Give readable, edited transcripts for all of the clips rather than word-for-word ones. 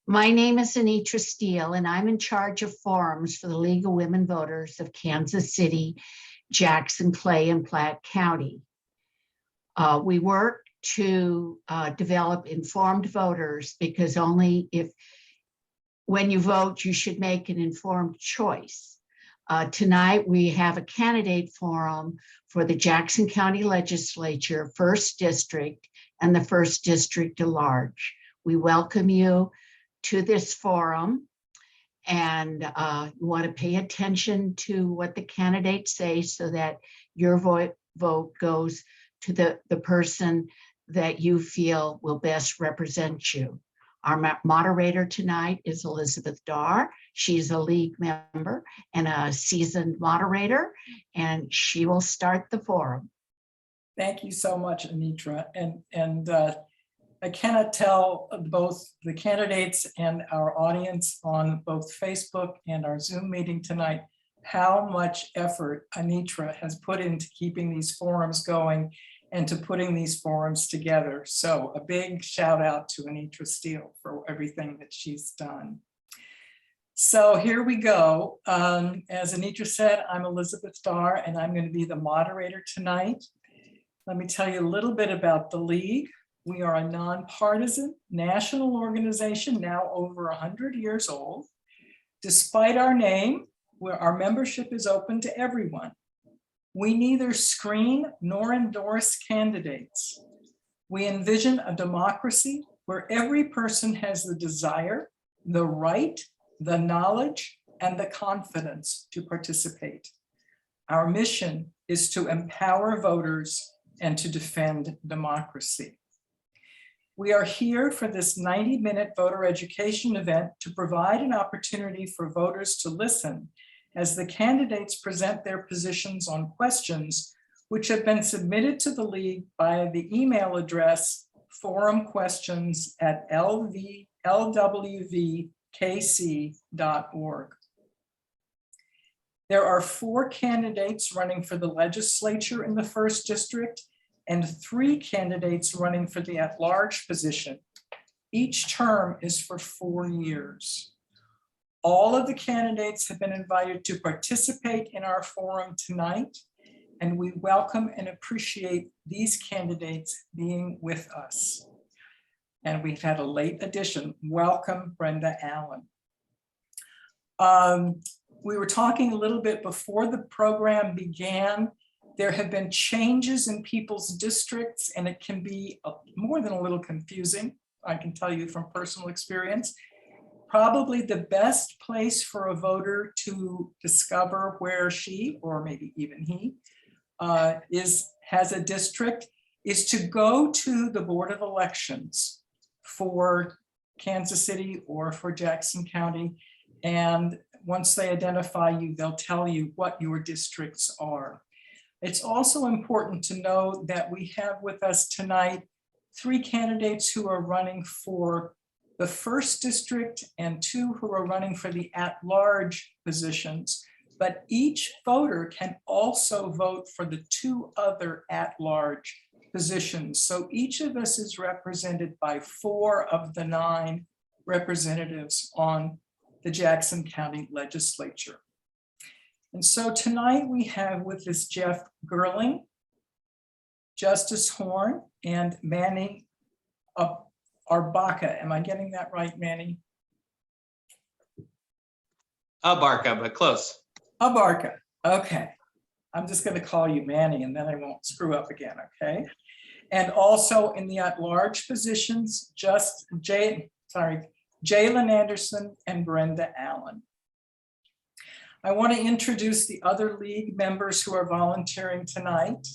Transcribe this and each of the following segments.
My name is Anitra Steele, and I'm in charge of forums for the League of Women Voters of Kansas City, Jackson, Clay, and Platte County. We work to develop informed voters because only when you vote, you should make an informed choice. Tonight, we have a candidate forum for the Jackson County Legislature, 1st District, and the 1st District at large. We welcome you to this forum, and you want to pay attention to what the candidates say so that your vote goes to the person that you feel will best represent you. Our moderator tonight is Elizabeth Darr. She's a league member and a seasoned moderator, and she will start the forum. Thank you so much, Anitra. And I cannot tell both the candidates and our audience on both Facebook and our Zoom meeting tonight how much effort Anitra has put into keeping these forums going and to putting these forums together. So a big shout out to Anitra Steele for everything that she's done. So here we go. As Anitra said, I'm Elizabeth Darr, and I'm going to be the moderator tonight. Let me tell you a little bit about the League. We are a nonpartisan national organization now over 100 years old. Despite our name, where our membership is open to everyone. We neither screen nor endorse candidates. We envision a democracy where every person has the desire, the right, the knowledge, and the confidence to participate. Our mission is to empower voters and to defend democracy. We are here for this 90-minute voter education event to provide an opportunity for voters to listen as the candidates present their positions on questions which have been submitted to the League via the email address forumquestions@lwvkc.org. There are 4 candidates running for the legislature in the 1st District and 3 candidates running for the at-large position. Each term is for 4 years. All of the candidates have been invited to participate in our forum tonight, and we welcome and appreciate these candidates being with us. And we've had a late addition. Welcome, Brenda Allen. We were talking a little bit before the program began. There have been changes in people's districts, and it can be more than a little confusing. I can tell you from personal experience. Probably the best place for a voter to discover where she, or maybe even he, has a district is to go to the Board of Elections for Kansas City or for Jackson County. And once they identify you, they'll tell you what your districts are. It's also important to know that we have with us tonight 3 candidates who are running for the 1st District and 2 who are running for the at-large positions, but each voter can also vote for the 2 other at-large positions. So each of us is represented by 4 of the 9 representatives on the Jackson County Legislature. And so tonight we have with us Geoff Gerling, Justice Horn, and Manny Arbaca. Am I getting that right, Manny? Arbaca, but close. Arbaca, okay. I'm just gonna call you Manny and then I won't screw up again, okay? And also in the at-large positions, Jalen Anderson and Brenda Allen. I want to introduce the other League members who are volunteering tonight.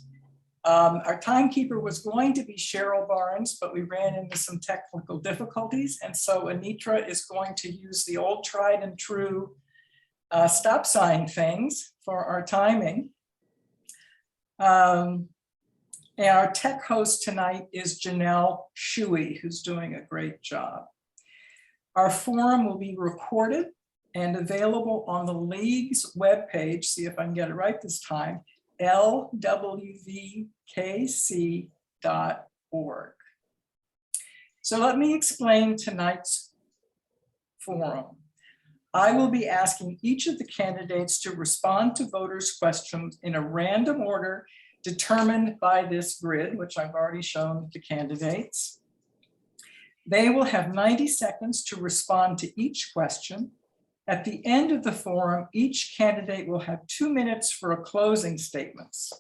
Our timekeeper was going to be Cheryl Barnes, but we ran into some technical difficulties. And so Anitra is going to use the old tried and true stop sign things for our timing. And our tech host tonight is Janelle Shuey, who's doing a great job. Our forum will be recorded and available on the League's webpage. See if I can get it right this time. lwvkc.org. So let me explain tonight's forum. I will be asking each of the candidates to respond to voters' questions in a random order determined by this grid, which I've already shown the candidates. They will have 90 seconds to respond to each question. At the end of the forum, each candidate will have 2 minutes for a closing statements.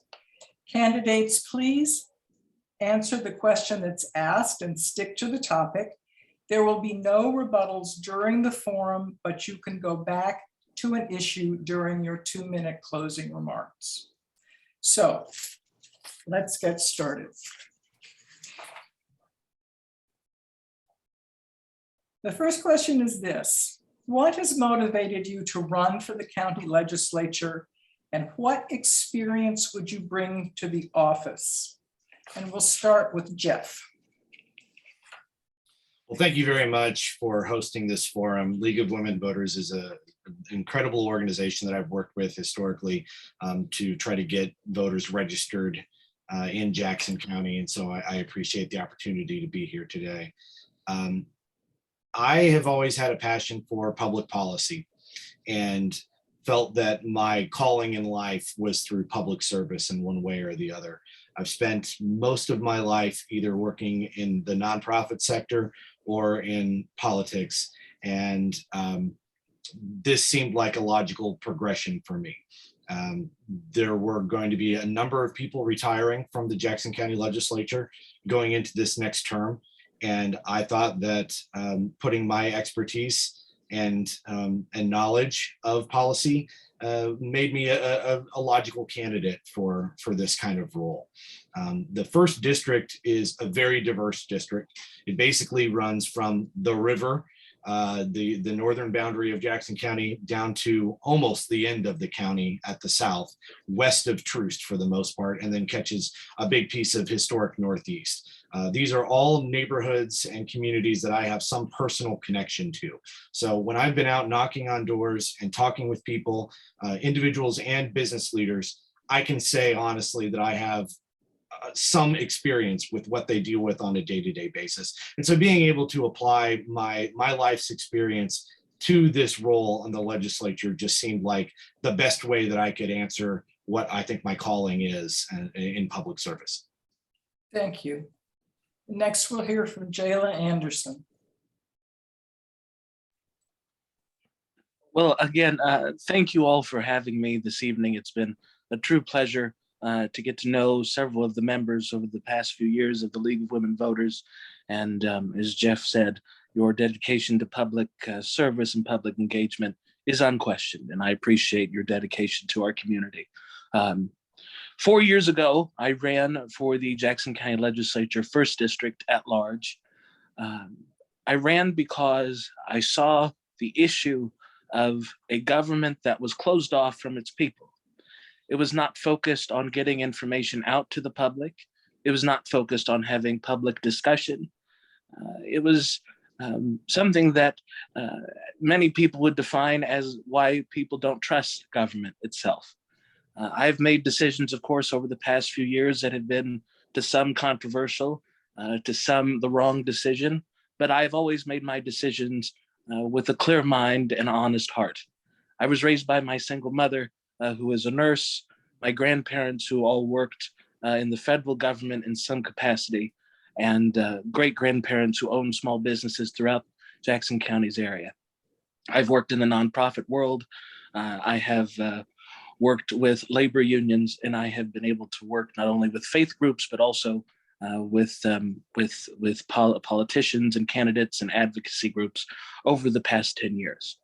Candidates, please answer the question that's asked and stick to the topic. There will be no rebuttals during the forum, but you can go back to an issue during your 2-minute closing remarks. So let's get started. The first question is this: what has motivated you to run for the county legislature, and what experience would you bring to the office? And we'll start with Geoff. Well, thank you very much for hosting this forum. League of Women Voters is an incredible organization that I've worked with historically to try to get voters registered in Jackson County. And so I appreciate the opportunity to be here today. I have always had a passion for public policy and felt that my calling in life was through public service in one way or the other. I've spent most of my life either working in the nonprofit sector or in politics, and this seemed like a logical progression for me. There were going to be a number of people retiring from the Jackson County Legislature going into this next term, and I thought that putting my expertise and knowledge of policy made me a logical candidate for this kind of role. The first district is a very diverse district. It basically runs from the river, the northern boundary of Jackson County, down to almost the end of the county at the south, west of Troost for the most part, and then catches a big piece of historic Northeast. These are all neighborhoods and communities that I have some personal connection to. So when I've been out knocking on doors and talking with people, individuals and business leaders, I can say honestly that I have some experience with what they deal with on a day-to-day basis. And so being able to apply my life's experience to this role in the legislature just seemed like the best way that I could answer what I think my calling is in public service. Thank you. Next, we'll hear from Jalen Anderson. Well, again, thank you all for having me this evening. It's been a true pleasure to get to know several of the members over the past few years of the League of Women Voters. And as Geoff said, your dedication to public service and public engagement is unquestioned, and I appreciate your dedication to our community. 4 years ago, I ran for the Jackson County Legislature 1st District at large. I ran because I saw the issue of a government that was closed off from its people. It was not focused on getting information out to the public. It was not focused on having public discussion. It was something that many people would define as why people don't trust government itself. I've made decisions, of course, over the past few years that have been to some controversial, to some the wrong decision, but I've always made my decisions with a clear mind and honest heart. I was raised by my single mother, who was a nurse, my grandparents who all worked in the federal government in some capacity, and great-grandparents who owned small businesses throughout Jackson County's area. I've worked in the nonprofit world. I have worked with labor unions, and I have been able to work not only with faith groups, but also with politicians and candidates and advocacy groups over the past 10 years.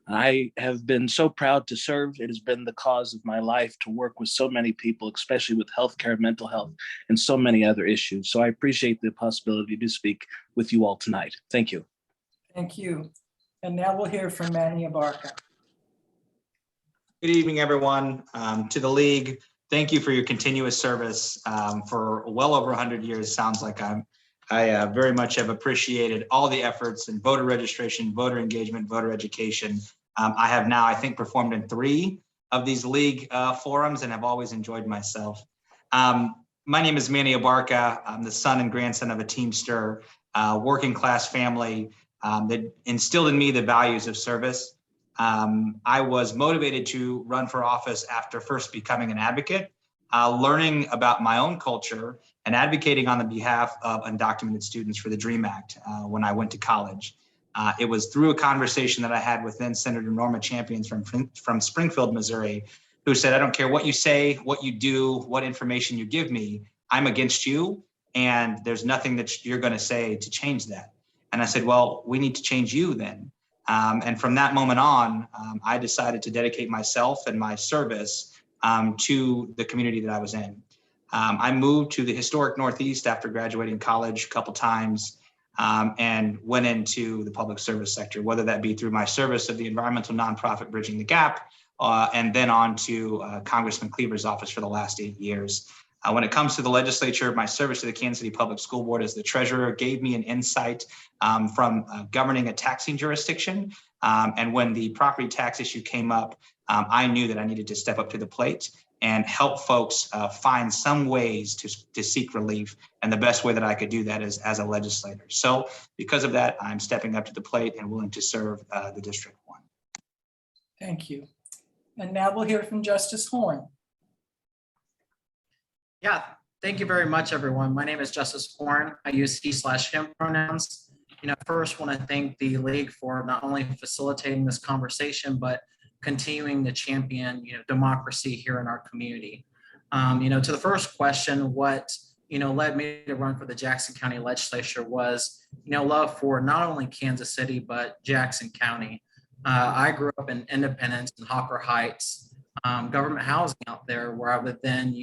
I have been so proud to serve. It has been the cause of my life to work with so many people, especially with healthcare, mental health, and so many other issues. So I appreciate the possibility to speak with you all tonight. Thank you. Thank you. And now we'll hear from Manny Arbaca. Good evening, everyone. To the League, thank you for your continuous service for well over 100 years. Sounds like I very much have appreciated all the efforts in voter registration, voter engagement, voter education. I have now, I think, performed in 3 of these League forums and have always enjoyed myself. My name is Manny Arbaca. I'm the son and grandson of a Teamster, working class family. that instilled in me the values of service. I was motivated to run for office after first becoming an advocate, learning about my own culture and advocating on the behalf of undocumented students for the DREAM Act when I went to college. It was through a conversation that I had with then Senator Norma Champions from Springfield, Missouri, who said, I don't care what you say, what you do, what information you give me, I'm against you, and there's nothing that you're going to say to change that. And I said, well, we need to change you then. And from that moment on, I decided to dedicate myself and my service to the community that I was in. I moved to the historic Northeast after graduating college a couple times and went into the public service sector, whether that be through my service of the environmental nonprofit Bridging the Gap, and then on to Congressman Cleaver's office for the last 8 years. When it comes to the legislature, my service to the Kansas City Public School Board as the treasurer gave me an insight from governing a taxing jurisdiction. And when the property tax issue came up, I knew that I needed to step up to the plate and help folks find some ways to seek relief. And the best way that I could do that is as a legislator. So because of that, I'm stepping up to the plate and willing to serve the District 1. Thank you. And now we'll hear from Justice Horn. Yeah, thank you very much, everyone. My name is Justice Horn. I use he/him pronouns. First want to thank the league for not only facilitating this conversation, but continuing to champion, democracy here in our community. To the first question, what, led me to run for the Jackson County Legislature was, love for not only Kansas City, but Jackson County. I grew up in Independence and Hawker Heights. Government housing out there where I would then,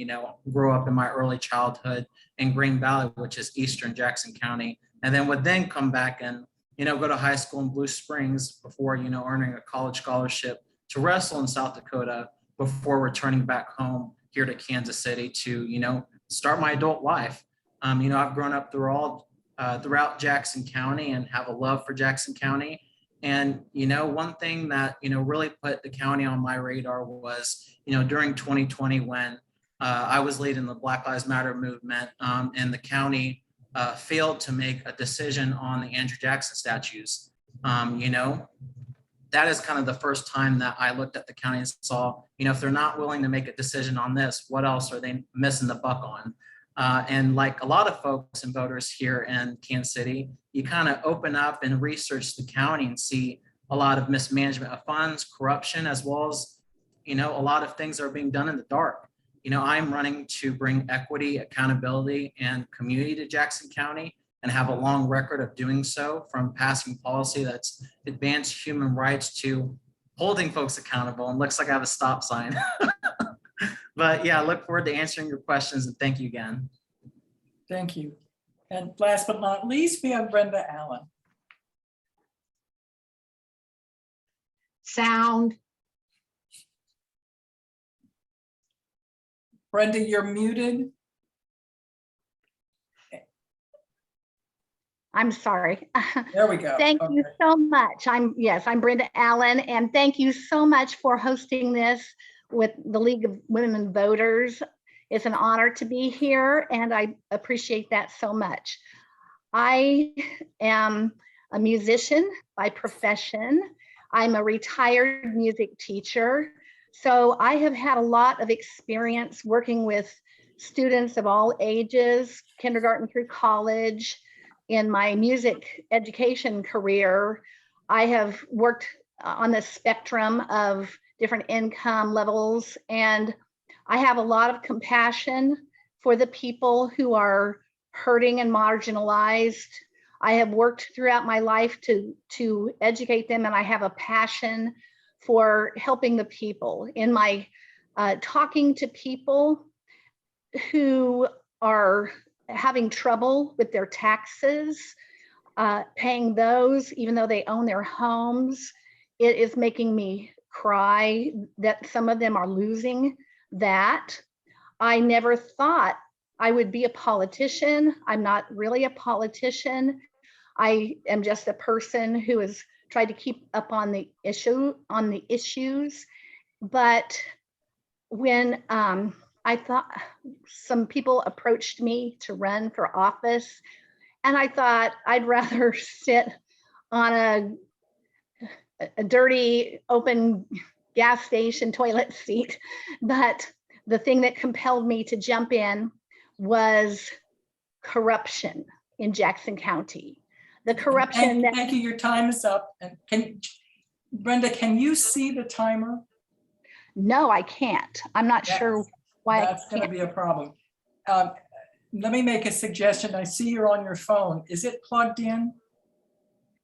grow up in my early childhood in Green Valley, which is Eastern Jackson County, and then would then come back and, go to high school in Blue Springs before, earning a college scholarship to wrestle in South Dakota before returning back home here to Kansas City to, start my adult life. I've grown up throughout Jackson County and have a love for Jackson County. And, one thing that, really put the county on my radar was, during 2020 when I was leading the Black Lives Matter movement and the county failed to make a decision on the Andrew Jackson statues. That is kind of the first time that I looked at the county and saw, if they're not willing to make a decision on this, what else are they missing the buck on? And like a lot of folks and voters here in Kansas City, you kind of open up and research the county and see a lot of mismanagement of funds, corruption, as well as, a lot of things are being done in the dark. I'm running to bring equity, accountability, and community to Jackson County and have a long record of doing so, from passing policy that's advanced human rights to holding folks accountable. And looks like I have a stop sign. But yeah, I look forward to answering your questions, and thank you again. Thank you. And last but not least, we have Brenda Allen. Sound. Brenda, you're muted. I'm sorry. There we go. Thank you Okay. so much. I'm Brenda Allen, and thank you so much for hosting this with the League of Women Voters. It's an honor to be here, and I appreciate that so much. I am a musician by profession. I'm a retired music teacher. So I have had a lot of experience working with students of all ages, kindergarten through college. In my music education career, I have worked on the spectrum of different income levels, and I have a lot of compassion for the people who are hurting and marginalized. I have worked throughout my life to educate them, and I have a passion for helping the people. In my talking to people who are having trouble with their taxes, paying those, even though they own their homes, it is making me cry that some of them are losing that. I never thought I would be a politician. I'm not really a politician. I am just a person who has tried to keep up on the issues. But when I thought some people approached me to run for office, and I thought I'd rather sit on a dirty open gas station toilet seat. But the thing that compelled me to jump in was corruption in Jackson County. The corruption that, Thank you, your time is up. And Brenda, can you see the timer? no, I can't. I'm not sure why I That's going to can't. be a problem. Let me make a suggestion. I see you're on your phone. Is it plugged in?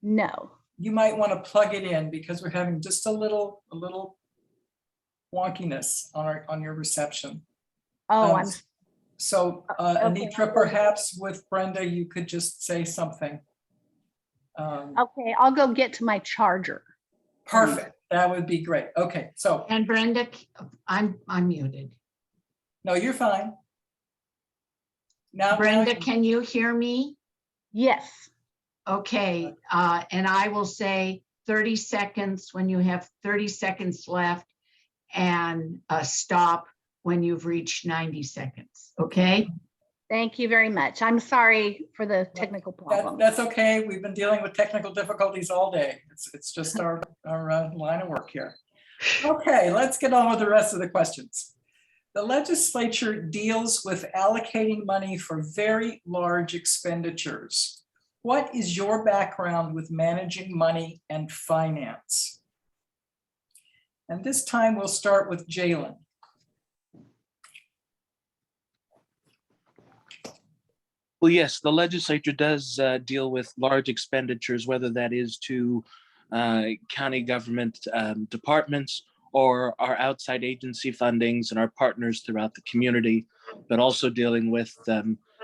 No. You might want to plug it in because we're having just a little wonkiness on your reception. Oh, So okay. Anitra, perhaps with Brenda, you could just say something. Okay, I'll go get to my charger. Perfect. That would be great. Okay, so And Brenda, I'm muted. no, you're fine. Now, Brenda, can you hear me? Yes. Okay, and I will say 30 seconds when you have 30 seconds left, and stop when you've reached 90 seconds, okay? Thank you very much. I'm sorry for the technical problem. that's okay. We've been dealing with technical difficulties all day. It's just our line of work here. Okay, let's get on with the rest of the questions. The legislature deals with allocating money for very large expenditures. What is your background with managing money and finance? And this time we'll start with Jalen. Well, yes, the legislature does deal with large expenditures, whether that is to county government departments or our outside agency fundings and our partners throughout the community, but also dealing with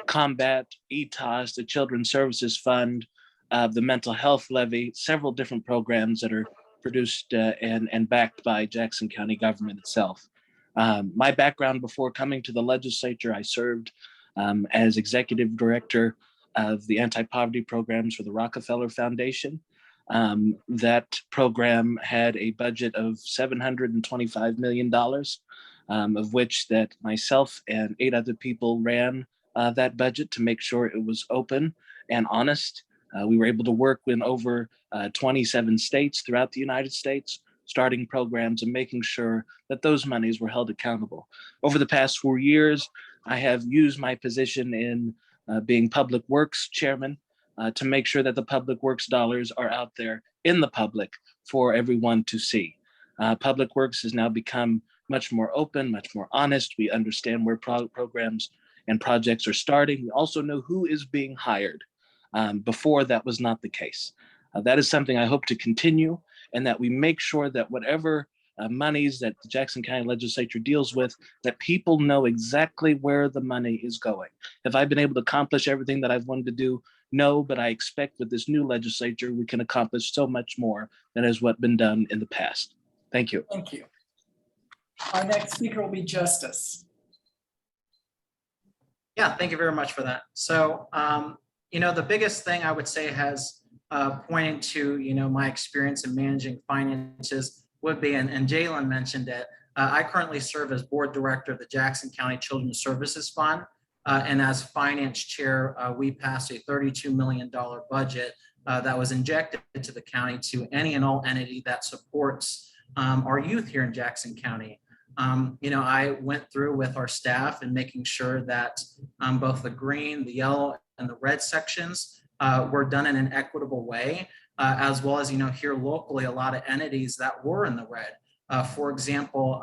combat, ETOS, the Children's Services Fund, the mental health levy, several different programs that are produced and backed by Jackson County government itself. My background before coming to the legislature, I served as executive director of the anti-poverty programs for the Rockefeller Foundation. That program had a budget of $725 million, of which that myself and 8 other people ran that budget to make sure it was open and honest. We were able to work in over 27 states throughout the United States, starting programs and making sure that those monies were held accountable. Over the past 4 years, I have used my position in being Public Works Chairman to make sure that the Public Works dollars are out there in the public for everyone to see. Public Works has now become much more open, much more honest. We understand where programs and projects are starting. We also know who is being hired. Before, that was not the case. That is something I hope to continue, and that we make sure that whatever monies that the Jackson County Legislature deals with, that people know exactly where the money is going. Have I been able to accomplish everything that I've wanted to do? No, but I expect with this new legislature, we can accomplish so much more than has what been done in the past. Thank you. Thank you. Our next speaker will be Justice. Yeah, thank you very much for that. So, the biggest thing I would say has pointing to, my experience in managing finances would be, and Jalen mentioned it, I currently serve as board director of the Jackson County Children's Services Fund. And as finance chair, we passed a $32 million budget that was injected into the county to any and all entity that supports our youth here in Jackson County. I went through with our staff and making sure that both the green, the yellow, and the red sections were done in an equitable way, as well as, here locally, a lot of entities that were in the red. For example,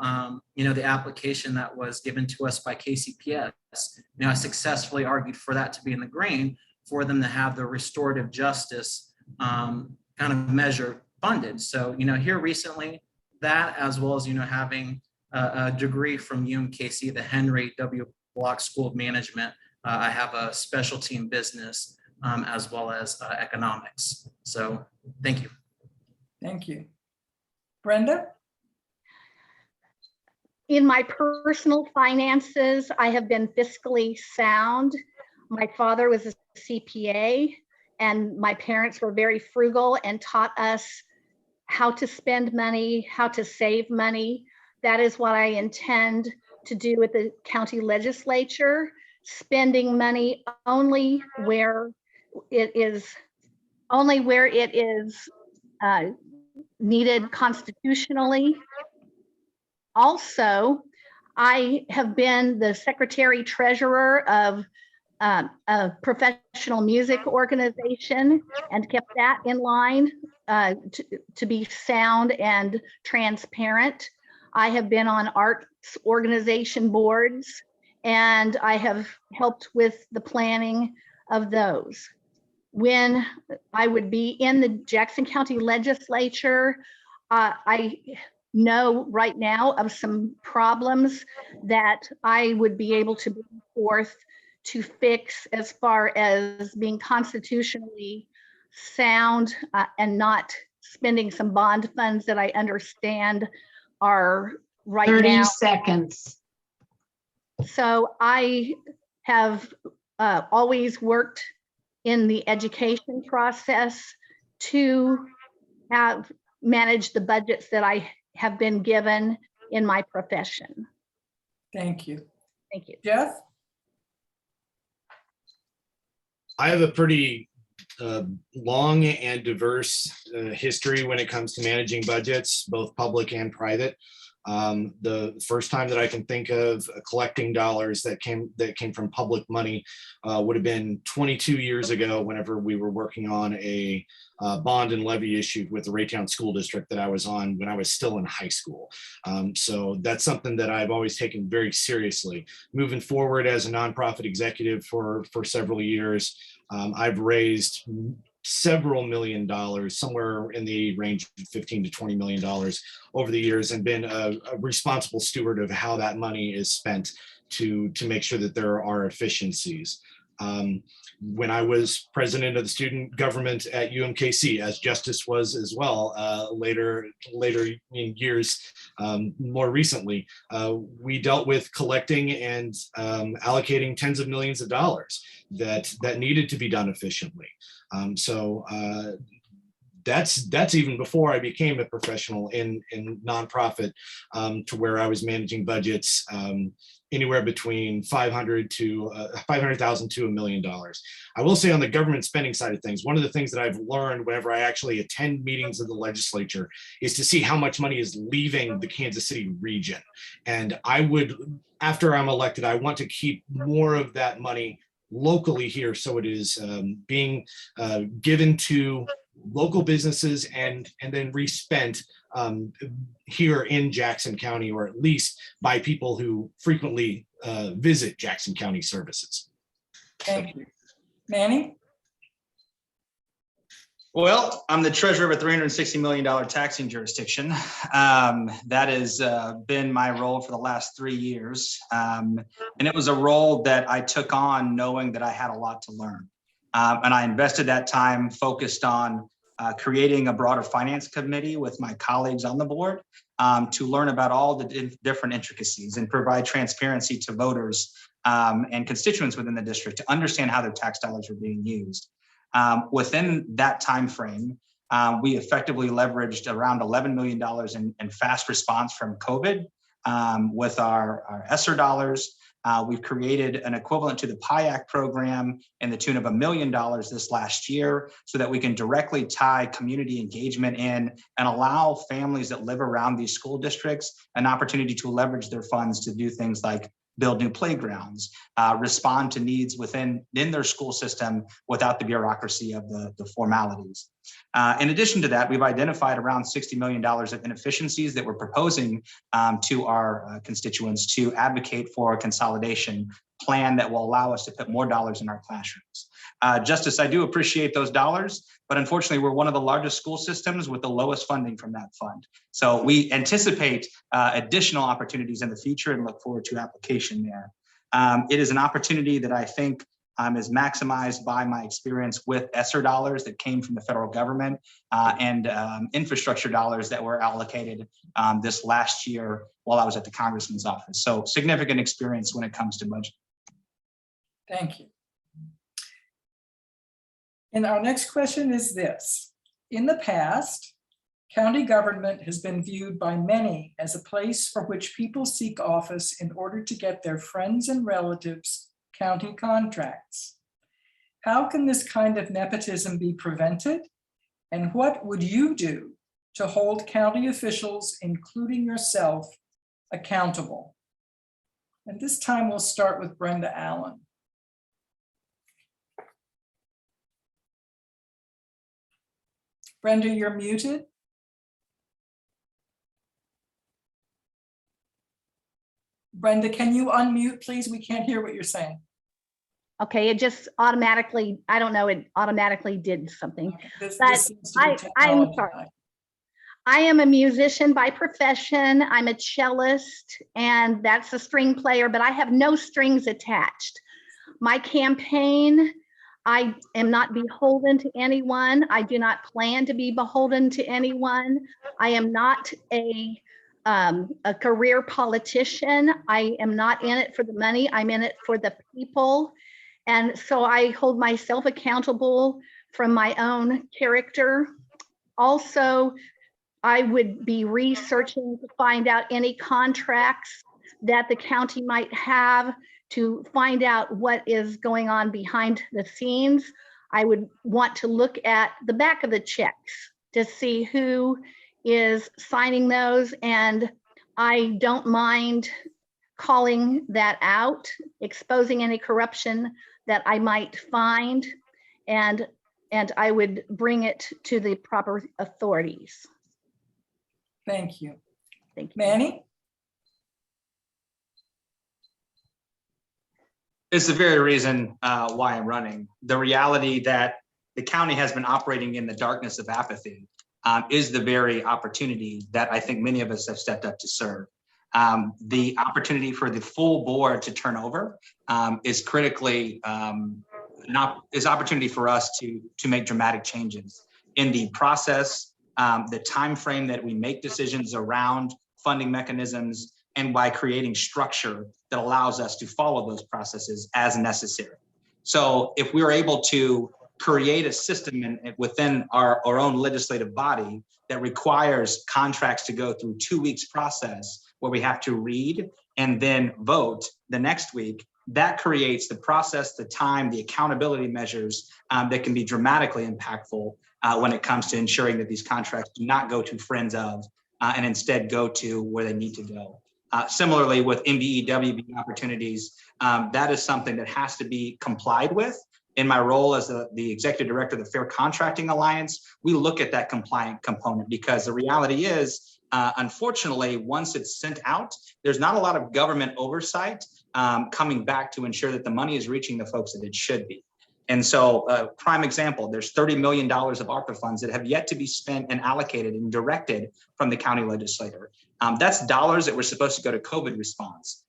the application that was given to us by KCPS, I successfully argued for that to be in the green for them to have the restorative justice kind of measure funded. So, here recently, that as well as, having a degree from UMKC, the Henry W. Block School of Management, I have a specialty in business as well as economics. So thank you. Thank you. Brenda? In my personal finances, I have been fiscally sound. My father was a CPA, and my parents were very frugal and taught us how to spend money, how to save money. That is what I intend to do with the county legislature, spending money only where it is only where it is needed constitutionally. Also, I have been the secretary treasurer of a professional music organization and kept that in line to be sound and transparent. I have been on arts organization boards, and I have helped with the planning of those. When I would be in the Jackson County Legislature, I know right now of some problems that I would be able to bring forth to fix as far as being constitutionally sound and not spending some bond funds that I understand are right 30 now. seconds. So I have always worked in the education process to have managed the budgets that I have been given in my profession. Thank you. Thank you. Geoff? I have a pretty long and diverse history when it comes to managing budgets, both public and private. The first time that I can think of collecting dollars that came from public money would have been 22 years ago, whenever we were working on a bond and levy issue with the Raytown School District that I was on when I was still in high school. So that's something that I've always taken very seriously. Moving forward as a nonprofit executive for several years, I've raised several $1 million, somewhere in the range of $15 to $20 million over the years, and been a responsible steward of how that money is spent to make sure that there are efficiencies. When I was president of the student government at UMKC, as Justice was as well, later in years, more recently, we dealt with collecting and allocating tens of millions of dollars that needed to be done efficiently. So that's even before I became a professional in nonprofit, to where I was managing budgets anywhere between $500,000 to $1 million. I will say, on the government spending side of things, one of the things that I've learned whenever I actually attend meetings of the legislature is to see how much money is leaving the Kansas City region. And I would, after I'm elected, I want to keep more of that money locally here, so it is being given to local businesses and then respent here in Jackson County, or at least by people who frequently visit Jackson County services. Thank you. Manny? Well, I'm the treasurer of a $360 million taxing jurisdiction. That has been my role for the last 3 years. And it was a role that I took on knowing that I had a lot to learn. And I invested that time focused on creating a broader finance committee with my colleagues on the board to learn about all the different intricacies and provide transparency to voters and constituents within the district to understand how their tax dollars are being used. Within that time frame, we effectively leveraged around $11 million in fast response from COVID with our ESSER dollars. We've created an equivalent to the PIAC program in the tune of $1 million this last year, so that we can directly tie community engagement in and allow families that live around these school districts an opportunity to leverage their funds to do things like build new playgrounds, respond to needs within their school system without the bureaucracy of the formalities. In addition to that, we've identified around $60 million of inefficiencies that we're proposing to our constituents to advocate for a consolidation plan that will allow us to put more dollars in our classrooms. Justice, I do appreciate those dollars, but unfortunately, we're one of the largest school systems with the lowest funding from that fund. So we anticipate additional opportunities in the future and look forward to application there. It is an opportunity that I think is maximized by my experience with ESSER dollars that came from the federal government and infrastructure dollars that were allocated this last year while I was at the congressman's office. So significant experience when it comes to budget. Thank you. And our next question is this. In the past, county government has been viewed by many as a place for which people seek office in order to get their friends and relatives county contracts. How can this kind of nepotism be prevented? And what would you do to hold county officials, including yourself, accountable? And this time we'll start with Brenda Allen. Brenda, you're muted. Brenda, can you unmute, please? We can't hear what you're saying. Okay, it just automatically, I don't know, it automatically did something. This But seems to be I'm technology. sorry. I am a musician by profession. I'm a cellist, and that's a string player, but I have no strings attached. My campaign, I am not beholden to anyone. I do not plan to be beholden to anyone. I am not a career politician. I am not in it for the money. I'm in it for the people. And so I hold myself accountable from my own character. Also, I would be researching to find out any contracts that the county might have, to find out what is going on behind the scenes. I would want to look at the back of the checks to see who is signing those. And I don't mind calling that out, exposing any corruption that I might find, and I would bring it to the proper authorities. Thank you. Thank you. Manny? It's the very reason why I'm running. The reality that the county has been operating in the darkness of apathy is the very opportunity that I think many of us have stepped up to serve. The opportunity for the full board to turn over is critically is opportunity for us to make dramatic changes in the process, the time frame that we make decisions around funding mechanisms, and by creating structure that allows us to follow those processes as necessary. So if we were able to create a system within our own legislative body that requires contracts to go through 2 weeks process where we have to read and then vote the next week, that creates the process, the time, the accountability measures that can be dramatically impactful when it comes to ensuring that these contracts do not go to friends of and instead go to where they need to go. Similarly, with MBEWB opportunities, that is something that has to be complied with. In my role as the executive director of the Fair Contracting Alliance, we look at that compliant component because the reality is, unfortunately, once it's sent out, there's not a lot of government oversight coming back to ensure that the money is reaching the folks that it should be. And so, prime example, there's $30 million of ARPA funds that have yet to be spent and allocated and directed from the county legislator. That's dollars that were supposed to go to COVID response.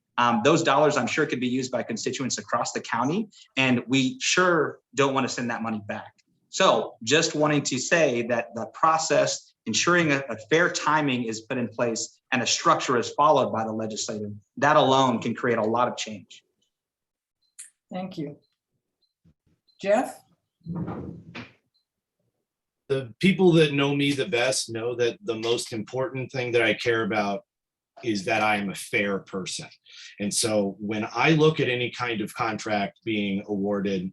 Those dollars, I'm sure, could be used by constituents across the county, and we sure don't want to send that money back. So just wanting to say that the process, ensuring a fair timing is put in place and a structure is followed by the legislature, that alone can create a lot of change. Thank you. Geoff? The people that know me the best know that the most important thing that I care about is that I am a fair person. And so when I look at any kind of contract being awarded,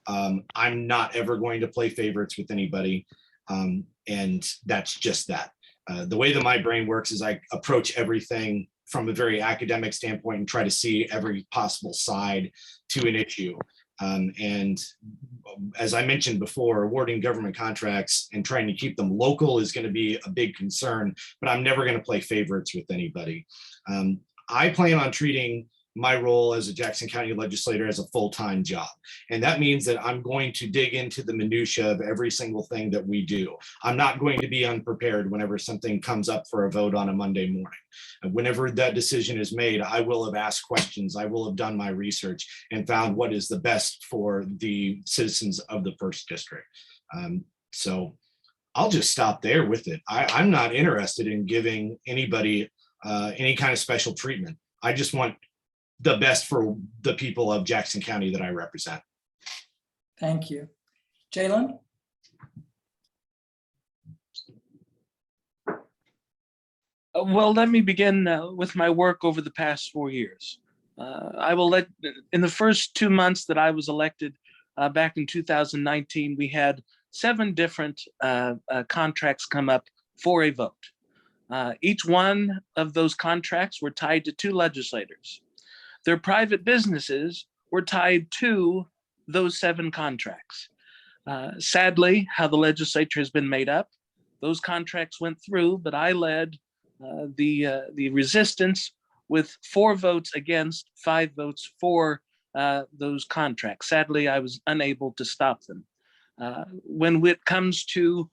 I'm not ever going to play favorites with anybody. And that's just that. The way that my brain works is I approach everything from a very academic standpoint and try to see every possible side to an issue. And as I mentioned before, awarding government contracts and trying to keep them local is going to be a big concern, but I'm never going to play favorites with anybody. I plan on treating my role as a Jackson County legislator as a full-time job. And that means that I'm going to dig into the minutia of every single thing that we do. I'm not going to be unprepared whenever something comes up for a vote on a Monday morning. And whenever that decision is made, I will have asked questions, I will have done my research and found what is the best for the citizens of the first district. So I'll just stop there with it. I'm not interested in giving anybody any kind of special treatment. I just want the best for the people of Jackson County that I represent. Thank you. Jalen? Well, let me begin with my work over the past 4 years. I will in the first 2 months that I was elected, back in 2019, we had 7 different contracts come up for a vote. Each one of those contracts were tied to 2 legislators. Their private businesses were tied to those 7 contracts. Sadly, how the legislature has been made up, those contracts went through, but I led the resistance with 4 votes against, 5 votes for those contracts. Sadly, I was unable to stop them. When it comes to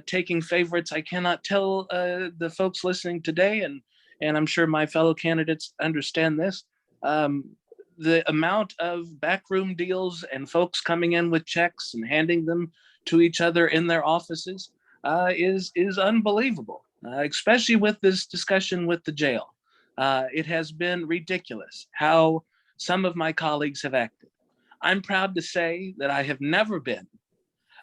taking favorites, I cannot tell the folks listening today, and I'm sure my fellow candidates understand this, the amount of backroom deals and folks coming in with checks and handing them to each other in their offices is unbelievable, especially with this discussion with the jail. It has been ridiculous how some of my colleagues have acted. I'm proud to say that I have never been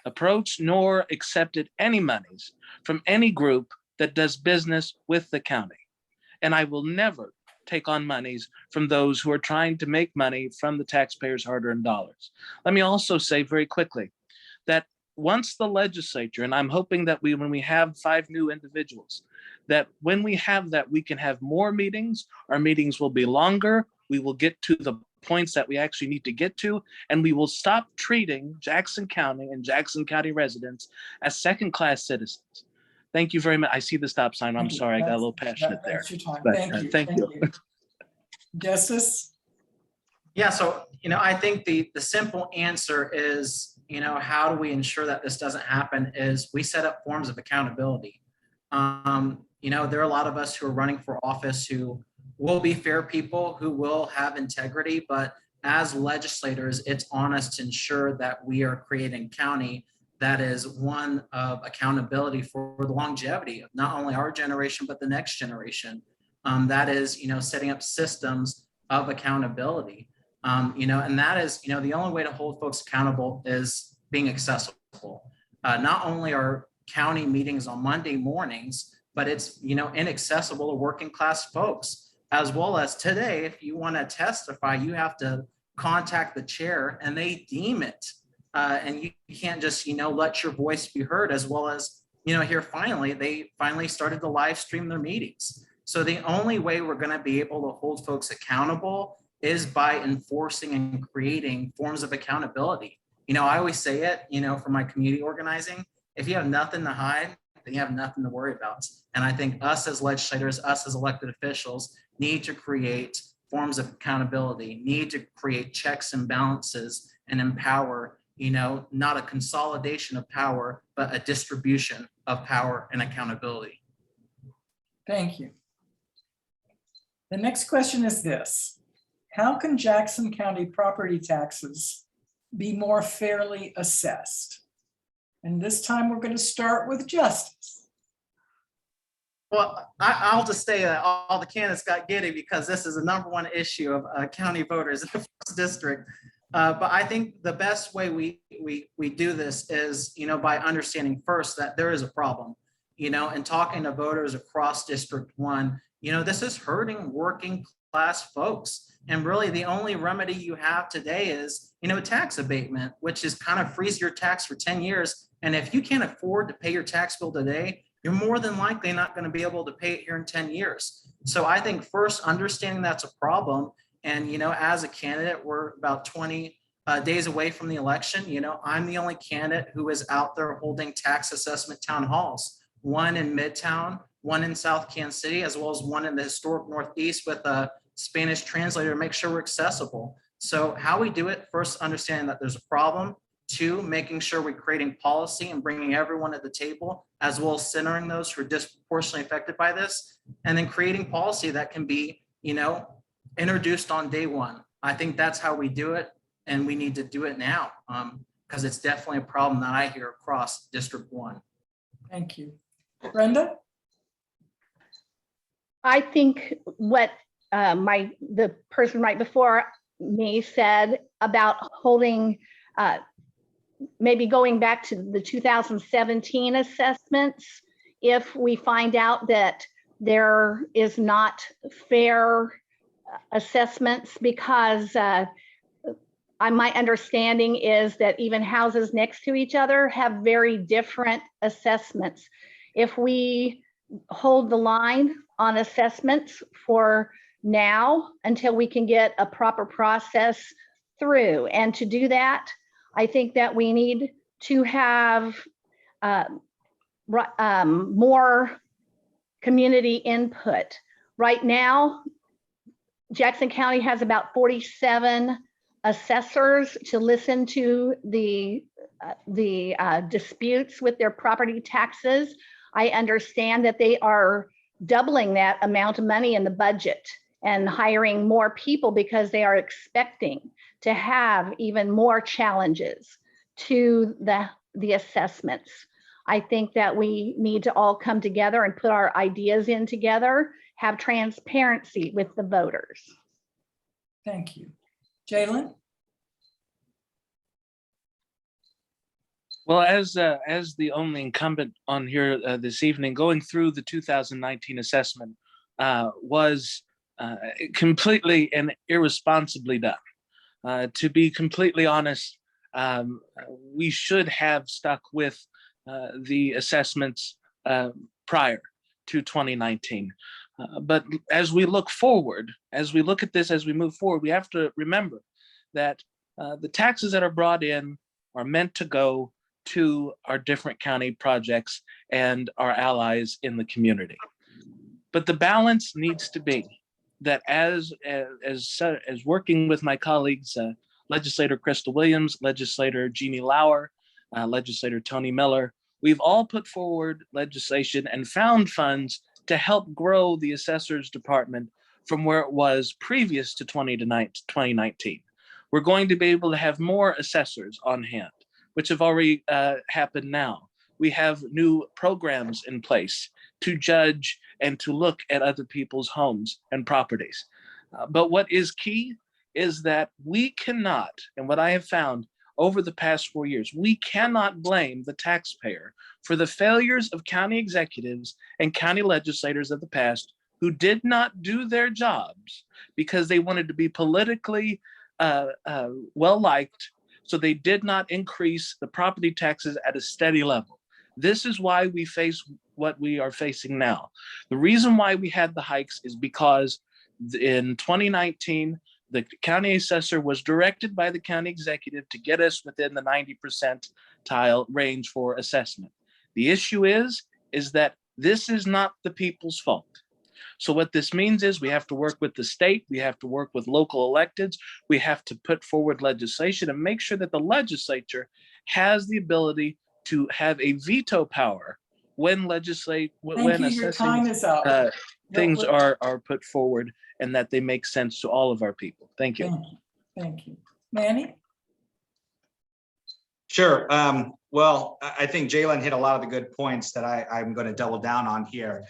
approached nor accepted any monies from any group that does business with the county. And I will never take on monies from those who are trying to make money from the taxpayers' hard-earned dollars. Let me also say very quickly that once the legislature, and I'm hoping that when we have 5 new individuals, that when we have that, we can have more meetings. Our meetings will be longer. We will get to the points that we actually need to get to, and we will stop treating Jackson County and Jackson County residents as second-class citizens. Thank you very much. I see the stop sign. I'm sorry, I got a little passionate there. That's your time. But, Thank you. thank you. Justice? Yeah, so, I think the simple answer is, how do we ensure that this doesn't happen is we set up forms of accountability. There are a lot of us who are running for office who will be fair people, who will have integrity, but as legislators, it's on us to ensure that we are creating a county that is one of accountability for the longevity of not only our generation, but the next generation. That is, setting up systems of accountability. And that is, the only way to hold folks accountable is being accessible. Not only are county meetings on Monday mornings, but it's, inaccessible to working class folks, as well as today, if you want to testify, you have to contact the chair and they deem it. And you can't just, let your voice be heard, as well as, here they finally started to live stream their meetings. So the only way we're going to be able to hold folks accountable is by enforcing and creating forms of accountability. I always say it, for my community organizing, if you have nothing to hide, then you have nothing to worry about. And I think us as legislators, us as elected officials need to create forms of accountability, need to create checks and balances and empower, not a consolidation of power, but a distribution of power and accountability. Thank you. The next question is this: how can Jackson County property taxes be more fairly assessed? And this time we're going to start with Justice. Well, I'll just say that all the candidates got giddy because this is the #1 issue of county voters in the 1st district. But I think the best way we do this is, by understanding first that there is a problem, and talking to voters across District 1, this is hurting working class folks. And really the only remedy you have today is, tax abatement, which is kind of freeze your tax for 10 years. And if you can't afford to pay your tax bill today, you're more than likely not going to be able to pay it here in 10 years. So I think first understanding that's a problem. And, as a candidate, we're about 20 days away from the election. I'm the only candidate who is out there holding tax assessment town halls, one in Midtown, one in South Kansas City, as well as one in the historic Northeast with a Spanish translator to make sure we're accessible. So how we do it, first understanding that there's a problem. 2, making sure we're creating policy and bringing everyone at the table, as well as centering those who are disproportionately affected by this, and then creating policy that can be, introduced on day 1. I think that's how we do it, and we need to do it now, because it's definitely a problem that I hear across District 1. Thank you. Brenda? I think what the person right before me said about holding, maybe going back to the 2017 assessments, if we find out that there is not fair assessments because my understanding is that even houses next to each other have very different assessments. If we hold the line on assessments for now until we can get a proper process through, and to do that, I think that we need to have more community input. Right now, Jackson County has about 47 assessors to listen to the disputes with their property taxes. I understand that they are doubling that amount of money in the budget and hiring more people because they are expecting to have even more challenges to the assessments. I think that we need to all come together and put our ideas in together, have transparency with the voters. Thank you. Jalen? Well, as the only incumbent on here this evening, going through the 2019 assessment was completely and irresponsibly done. To be completely honest, we should have stuck with the assessments prior to 2019. But as we look forward, as we look at this, as we move forward, we have to remember that the taxes that are brought in are meant to go to our different county projects and our allies in the community. But the balance needs to be that as working with my colleagues, Legislator Crystal Williams, Legislator Jeannie Lauer, Legislator Tony Miller, we've all put forward legislation and found funds to help grow the assessors department from where it was previous to 2019. We're going to be able to have more assessors on hand, which have already happened now. We have new programs in place to judge and to look at other people's homes and properties. But what is key is that we cannot, and what I have found over the past 4 years, we cannot blame the taxpayer for the failures of county executives and county legislators of the past who did not do their jobs because they wanted to be politically well-liked, so they did not increase the property taxes at a steady level. This is why we face what we are facing now. The reason why we had the hikes is because in 2019, the county assessor was directed by the county executive to get us within the 90 percentile range for assessment. The issue is that this is not the people's fault. So what this means is we have to work with the state, we have to work with local electeds, we have to put forward legislation and make sure that the legislature has the ability to have a veto power when assessing things are put forward and that they make sense to all of our people. Thank you. Thank you. Manny? Sure. Well, I think Jalen hit a lot of the good points that I'm going to double down on here.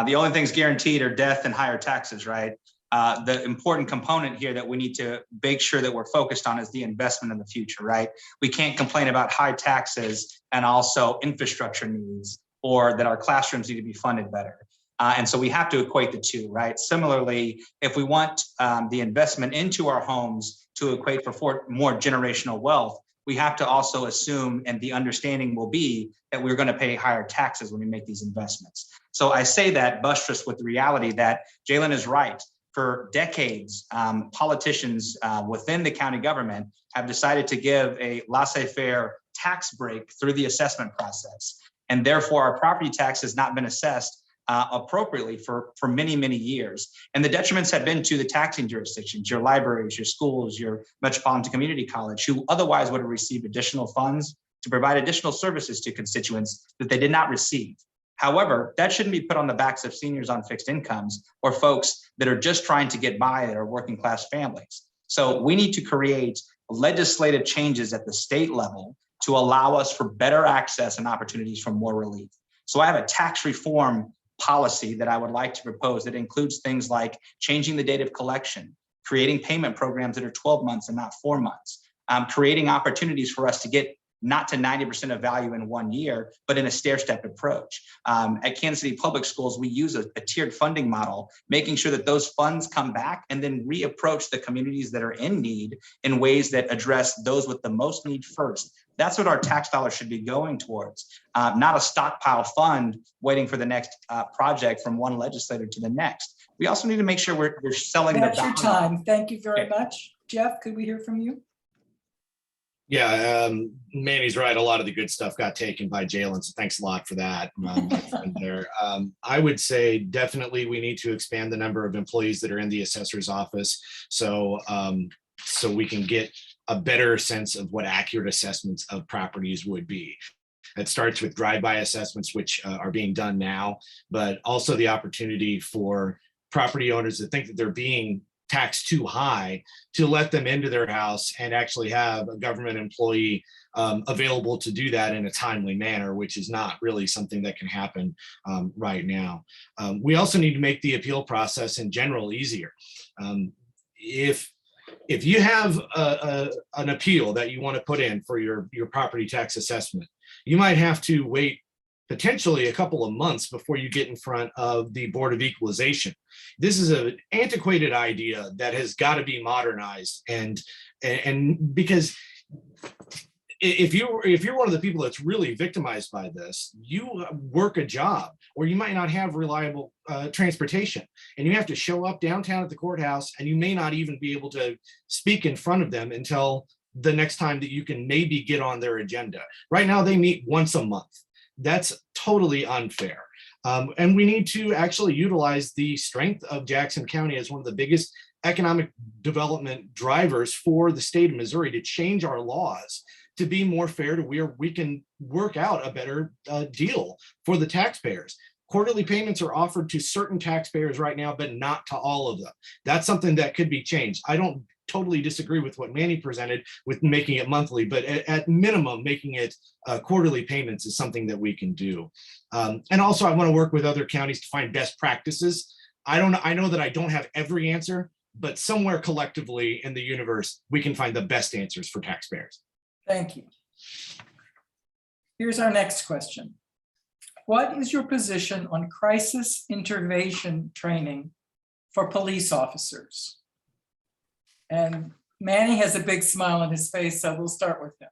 The only things guaranteed are death and higher taxes, right? The important component here that we need to make sure that we're focused on is the investment in the future, right? We can't complain about high taxes and also infrastructure needs, or that our classrooms need to be funded better. And so we have to equate the two, right? Similarly, if we want the investment into our homes to equate for more generational wealth, we have to also assume, and the understanding will be, that we're going to pay higher taxes when we make these investments. So I say that buttressed with the reality that Jalen is right. For decades, politicians within the county government have decided to give a laissez-faire tax break through the assessment process. And therefore, our property tax has not been assessed appropriately for many, many years. And the detriments have been to the taxing jurisdictions, your libraries, your schools, your Metropolitan Community College, who otherwise would have received additional funds to provide additional services to constituents that they did not receive. However, that shouldn't be put on the backs of seniors on fixed incomes or folks that are just trying to get by that are working class families. So we need to create legislative changes at the state level to allow us for better access and opportunities for more relief. So I have a tax reform policy that I would like to propose that includes things like changing the date of collection, creating payment programs that are 12 months and not 4 months, creating opportunities for us to get not to 90% of value in 1 year, but in a stair-step approach. At Kansas City Public Schools, we use a tiered funding model, making sure that those funds come back and then reapproach the communities that are in need in ways that address those with the most need first. That's what our tax dollars should be going towards, not a stockpile fund waiting for the next project from one legislator to the next. We also need to make sure we're selling That's the your value. time. Thank you very Okay. much. Jeff, could we hear from you? Yeah, Manny's right. A lot of the good stuff got taken by Jalen, so thanks a lot for that. My friend there. I would say definitely we need to expand the number of employees that are in the assessor's office, so we can get a better sense of what accurate assessments of properties would be. It starts with drive-by assessments, which are being done now, but also the opportunity for property owners that think that they're being taxed too high to let them into their house and actually have a government employee available to do that in a timely manner, which is not really something that can happen right now. We also need to make the appeal process in general easier. If you have an appeal that you want to put in for your property tax assessment, you might have to wait potentially a couple of months before you get in front of the Board of Equalization. This is an antiquated idea that has got to be modernized, and because if you're one of the people that's really victimized by this, you work a job or you might not have reliable transportation, and you have to show up downtown at the courthouse, and you may not even be able to speak in front of them until the next time that you can maybe get on their agenda. Right now, they meet once a month. That's totally unfair. And we need to actually utilize the strength of Jackson County as one of the biggest economic development drivers for the state of Missouri to change our laws to be more fair, to where we can work out a better deal for the taxpayers. Quarterly payments are offered to certain taxpayers right now, but not to all of them. That's something that could be changed. I don't totally disagree with what Manny presented with making it monthly, but at minimum, making it quarterly payments is something that we can do. And also, I want to work with other counties to find best practices. I know that I don't have every answer, but somewhere collectively in the universe, we can find the best answers for taxpayers. Thank you. Here's our next question. What is your position on crisis intervention training for police officers? And Manny has a big smile on his face, so we'll start with him.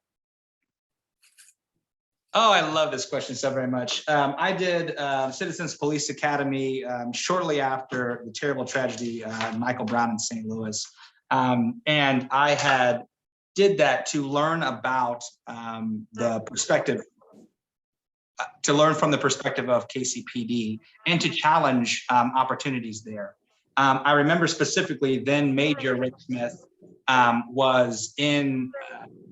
Oh, I love this question so very much. I did Citizens Police Academy shortly after the terrible tragedy, Michael Brown in St. Louis. And I did that to learn about the perspective, to learn from the perspective of KCPD and to challenge opportunities there. I remember specifically then Major Rick Smith was in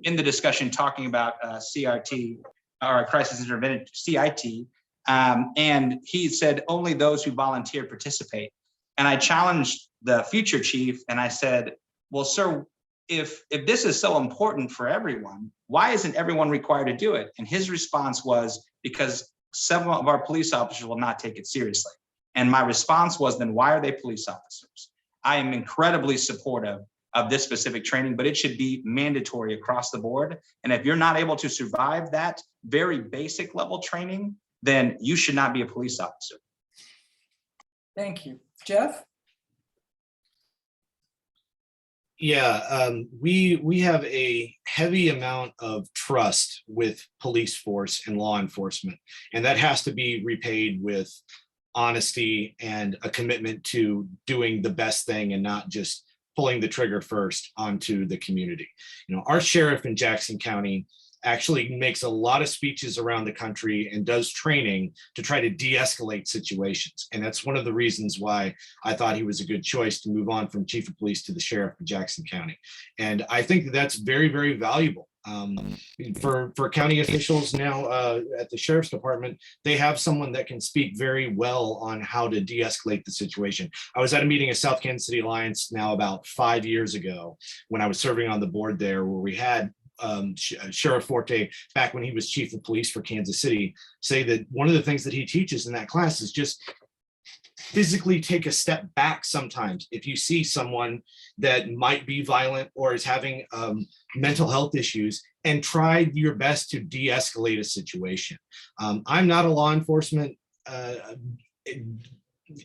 the discussion talking about CRT, or crisis intervention, CIT, and he said only those who volunteer participate. And I challenged the future chief and I said, well, sir, if this is so important for everyone, why isn't everyone required to do it? And his response was, because several of our police officers will not take it seriously. And my response was, then why are they police officers? I am incredibly supportive of this specific training, but it should be mandatory across the board. And if you're not able to survive that very basic level training, then you should not be a police officer. Thank you. Jeff? Yeah, we have a heavy amount of trust with police force and law enforcement, and that has to be repaid with honesty and a commitment to doing the best thing and not just pulling the trigger first onto the community. You know, our sheriff in Jackson County actually makes a lot of speeches around the country and does training to try to de-escalate situations. And that's one of the reasons why I thought he was a good choice to move on from chief of police to the sheriff of Jackson County. And I think that that's very, very valuable. For county officials now at the sheriff's department, they have someone that can speak very well on how to de-escalate the situation. I was at a meeting of South Kansas City Alliance now about 5 years ago when I was serving on the board there, where we had Sheriff Forte, back when he was chief of police for Kansas City, say that one of the things that he teaches in that class is just physically take a step back sometimes. If you see someone that might be violent or is having mental health issues, and try your best to de-escalate a situation. I'm not a law enforcement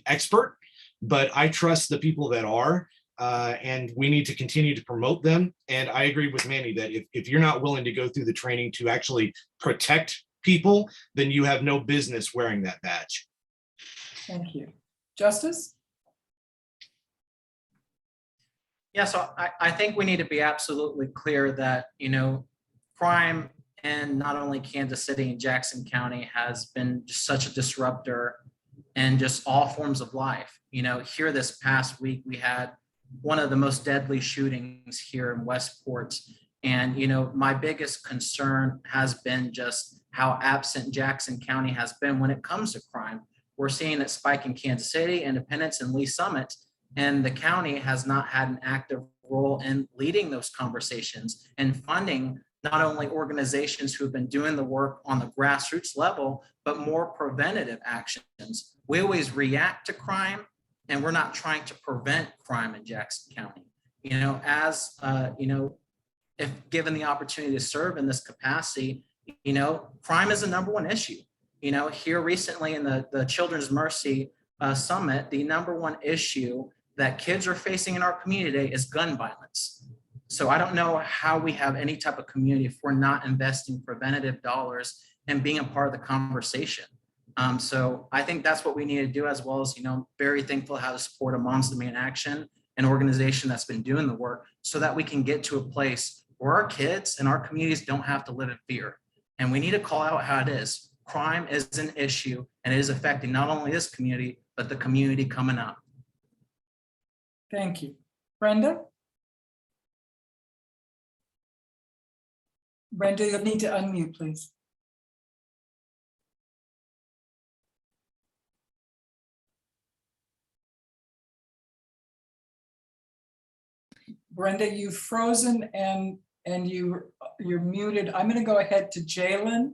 expert, but I trust the people that are, and we need to continue to promote them. And I agree with Manny that if you're not willing to go through the training to actually protect people, then you have no business wearing that badge. Thank you. Justice? Yeah, so I think we need to be absolutely clear that, crime in not only Kansas City and Jackson County has been just such a disruptor in just all forms of life. Here this past week, we had one of the most deadly shootings here in Westport. And, my biggest concern has been just how absent Jackson County has been when it comes to crime. We're seeing it spike in Kansas City, Independence, and Lee Summit. And the county has not had an active role in leading those conversations and funding not only organizations who've been doing the work on the grassroots level, but more preventative actions. We always react to crime, and we're not trying to prevent crime in Jackson County. If given the opportunity to serve in this capacity, crime is the number one issue. Here recently in the Children's Mercy Summit, the number one issue that kids are facing in our community today is gun violence. So I don't know how we have any type of community if we're not investing preventative dollars and being a part of the conversation. So I think that's what we need to do, as well as, very thankful to have the support of Moms Demand Action, an organization that's been doing the work, so that we can get to a place where our kids and our communities don't have to live in fear. And we need to call out how it is. Crime is an issue, and it is affecting not only this community, but the community coming up. Thank you. Brenda? Brenda, you'll need to unmute, please. Brenda, you've frozen and you're muted. I'm going to go ahead to Jalen.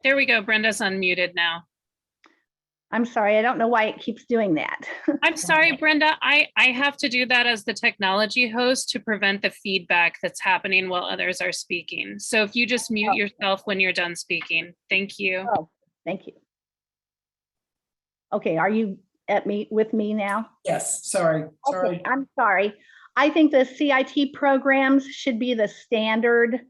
There we go. Brenda's unmuted now. I'm sorry, I don't know why it keeps doing that. I'm sorry, Brenda. I have to do that as the technology host to prevent the feedback that's happening while others are speaking. So if you just mute yourself when you're done speaking. Thank you. Oh, thank you. Okay, are you with me now? Yes, sorry. Okay, I'm sorry. I think the CIT programs should be the standard.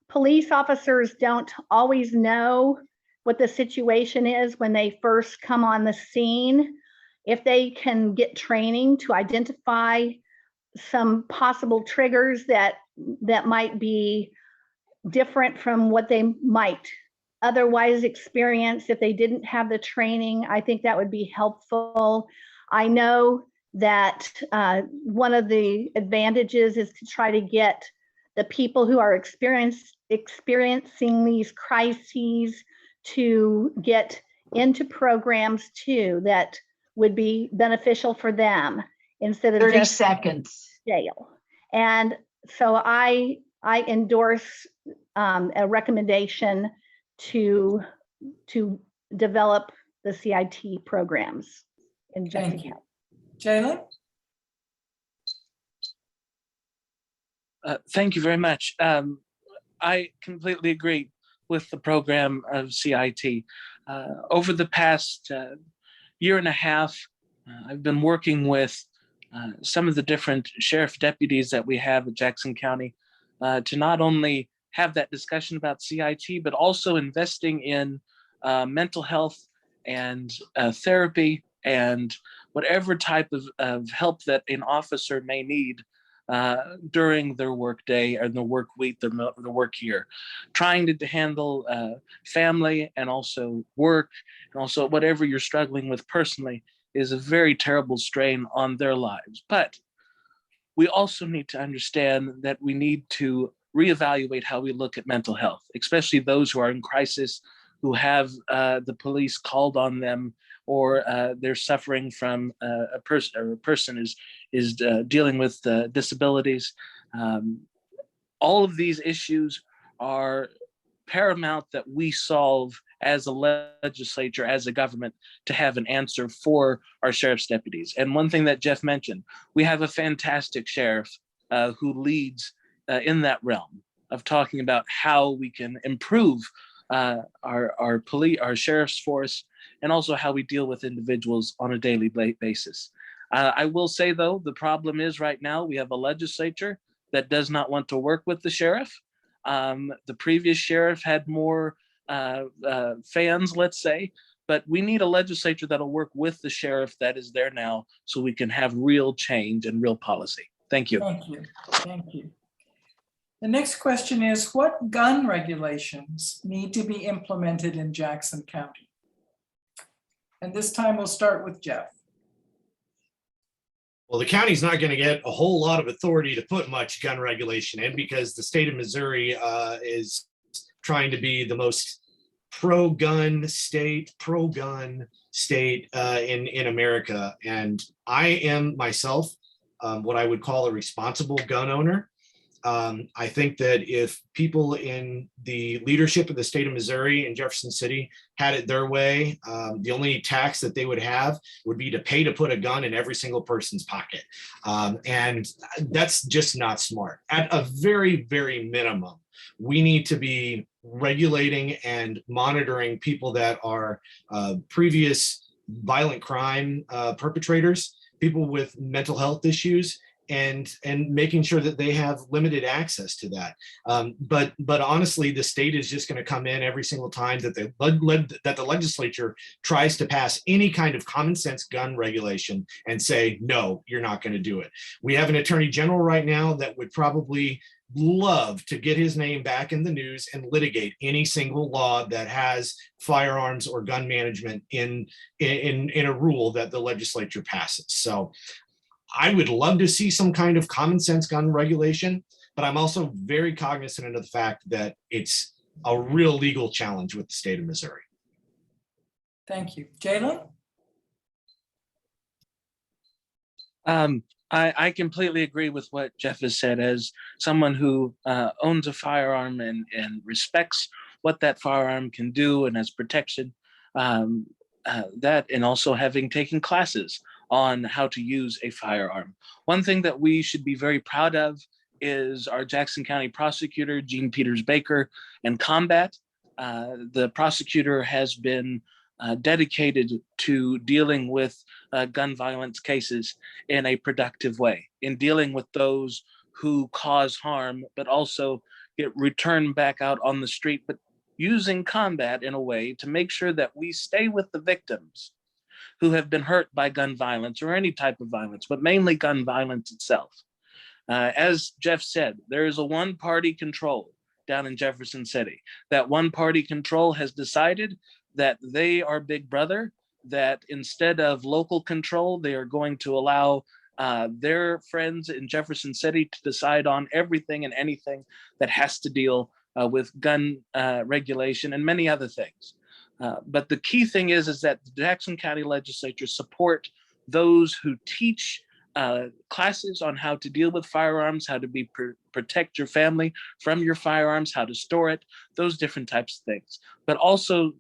Police officers don't always know what the situation is when they first come on the scene. If they can get training to identify some possible triggers that might be different from what they might otherwise experience if they didn't have the training, I think that would be helpful. I know that one of the advantages is to try to get the people who are experiencing these crises to get into programs too that would be beneficial for them instead of 30 just seconds. jail. And so I endorse a recommendation to develop the CIT programs in Jackson County. Jalen? Thank you very much. I completely agree with the program of CIT. Over the past year and a half, I've been working with some of the different sheriff deputies that we have at Jackson County to not only have that discussion about CIT, but also investing in mental health and therapy and whatever type of help that an officer may need during their work day or the work week, the work year, trying to handle family and also work, and also whatever you're struggling with personally is a very terrible strain on their lives. But we also need to understand that we need to reevaluate how we look at mental health, especially those who are in crisis, who have the police called on them, or they're suffering from a person is dealing with disabilities. All of these issues are paramount that we solve as a legislature, as a government, to have an answer for our sheriff's deputies. And one thing that Geoff mentioned, we have a fantastic sheriff who leads in that realm of talking about how we can improve our police, our sheriff's force, and also how we deal with individuals on a daily basis. I will say, though, the problem is right now we have a legislature that does not want to work with the sheriff. The previous sheriff had more fans, let's say, but we need a legislature that'll work with the sheriff that is there now so we can have real change and real policy. Thank you. Thank you. Thank you. The next question is, what gun regulations need to be implemented in Jackson County? And this time we'll start with Geoff. Well, the county's not going to get a whole lot of authority to put much gun regulation in because the state of Missouri is trying to be the most pro-gun state in America. And I am myself what I would call a responsible gun owner. I think that if people in the leadership of the state of Missouri and Jefferson City had it their way, the only tax that they would have would be to pay to put a gun in every single person's pocket. And that's just not smart. At a very, very minimum, we need to be regulating and monitoring people that are previous violent crime perpetrators, people with mental health issues, and making sure that they have limited access to that. But honestly, the state is just going to come in every single time that the legislature tries to pass any kind of common sense gun regulation and say, no, you're not going to do it. We have an attorney general right now that would probably love to get his name back in the news and litigate any single law that has firearms or gun management in a rule that the legislature passes. So I would love to see some kind of common sense gun regulation, but I'm also very cognizant of the fact that it's a real legal challenge with the state of Missouri. Thank you. Jalen? I completely agree with what Geoff has said. As someone who owns a firearm and respects what that firearm can do and has protection, that, and also having taken classes on how to use a firearm. One thing that we should be very proud of is our Jackson County prosecutor, Gene Peters Baker, and combat. The prosecutor has been dedicated to dealing with gun violence cases in a productive way, in dealing with those who cause harm, but also get returned back out on the street, but using combat in a way to make sure that we stay with the victims who have been hurt by gun violence or any type of violence, but mainly gun violence itself. As Geoff said, there is a one-party control down in Jefferson City. That one-party control has decided that they are Big Brother, that instead of local control, they are going to allow their friends in Jefferson City to decide on everything and anything that has to deal with gun regulation and many other things. But the key thing is that the Jackson County Legislature support those who teach classes on how to deal with firearms, how to protect your family from your firearms, how to store it, those different types of things. But also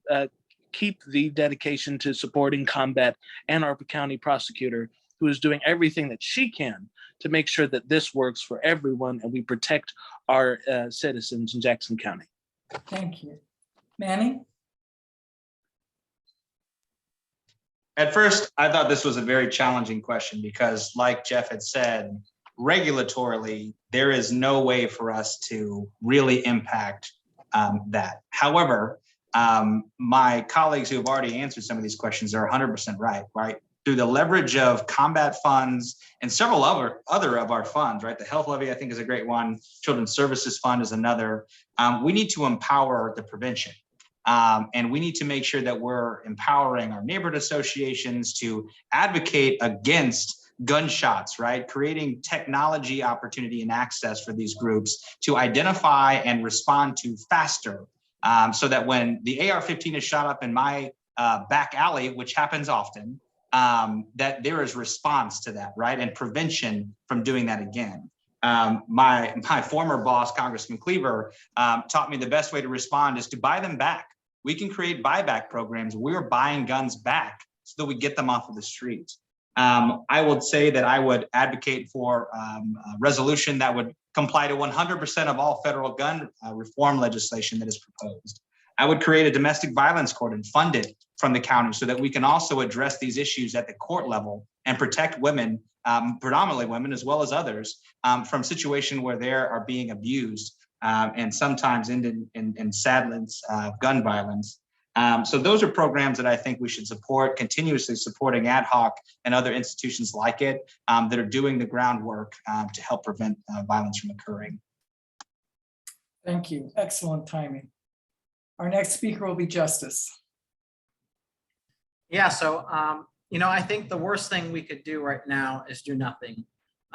keep the dedication to supporting combat and our county prosecutor, who is doing everything that she can to make sure that this works for everyone and we protect our citizens in Jackson County. Thank you. Manny? At first, I thought this was a very challenging question because, like Geoff had said, regulatorily, there is no way for us to really impact that. However, my colleagues who have already answered some of these questions are 100% right? Through the leverage of combat funds and several other of our funds, right? The health levy, I think, is a great one. Children's Services Fund is another. We need to empower the prevention. And we need to make sure that we're empowering our neighborhood associations to advocate against gunshots, right? Creating technology opportunity and access for these groups to identify and respond to faster, so that when the AR-15 is shot up in my back alley, which happens often, that there is response to that, right? And prevention from doing that again. My former boss, Congressman Cleaver, taught me the best way to respond is to buy them back. We can create buyback programs. We're buying guns back so that we get them off of the street. I would say that I would advocate for a resolution that would comply to 100% of all federal gun reform legislation that is proposed. I would create a domestic violence court and fund it from the county so that we can also address these issues at the court level and protect women, predominantly women as well as others, from situations where they are being abused and sometimes in sadness, gun violence. So those are programs that I think we should support, continuously supporting ad hoc and other institutions like it that are doing the groundwork to help prevent violence from occurring. Thank you. Excellent timing. Our next speaker will be Justice. Yeah, so, I think the worst thing we could do right now is do nothing.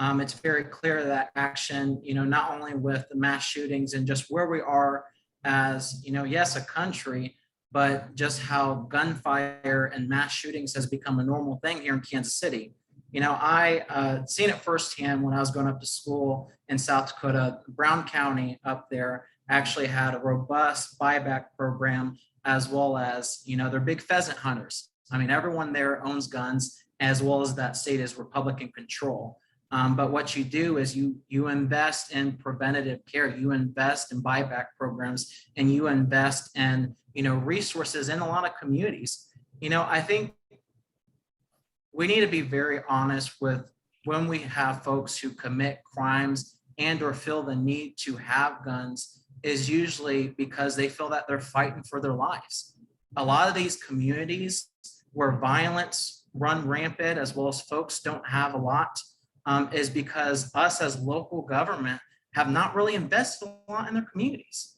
It's very clear that action, not only with the mass shootings and just where we are as, yes, a country, but just how gunfire and mass shootings has become a normal thing here in Kansas City. I seen it firsthand when I was going up to school in South Dakota. Brown County up there actually had a robust buyback program, as well as, they're big pheasant hunters. I mean, everyone there owns guns, as well as that state is Republican control. But what you do is you invest in preventative care, you invest in buyback programs, and you invest in, resources in a lot of communities. I think we need to be very honest with when we have folks who commit crimes and or feel the need to have guns is usually because they feel that they're fighting for their lives. A lot of these communities where violence run rampant, as well as folks don't have a lot, is because us as local government have not really invested a lot in their communities.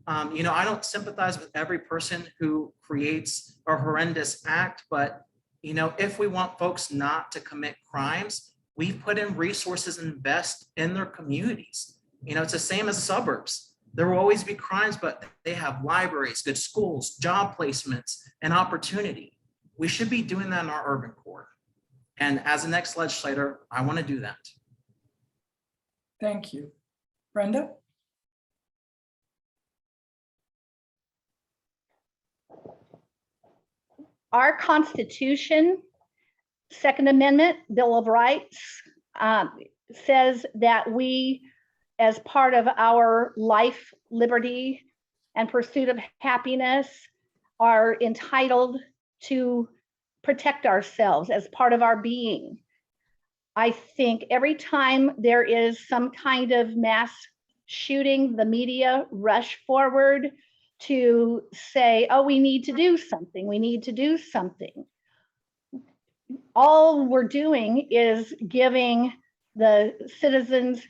I don't sympathize with every person who creates a horrendous act, but if we want folks not to commit crimes, we put in resources and invest in their communities. It's the same as the suburbs. There will always be crimes, but they have libraries, good schools, job placements, and opportunity. We should be doing that in our urban core. And as the next legislator, I want to do that. Thank you. Brenda? Our Constitution, Second Amendment, Bill of Rights, says that we, as part of our life, liberty, and pursuit of happiness, are entitled to protect ourselves as part of our being. I think every time there is some kind of mass shooting, the media rush forward to say, oh, we need to do something. We need to do something. All we're doing is giving the citizens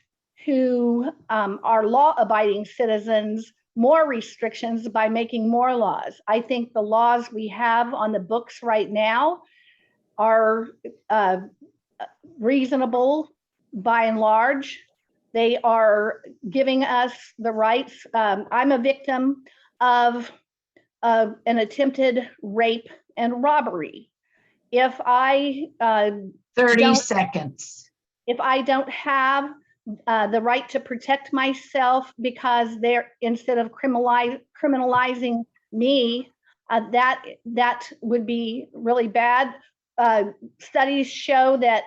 who are law-abiding citizens more restrictions by making more laws. I think the laws we have on the books right now are reasonable by and large. They are giving us the rights. I'm a victim of an attempted rape and robbery. If I 30 seconds. If I don't have the right to protect myself because they're, instead of criminalizing me, that would be really bad. Studies show that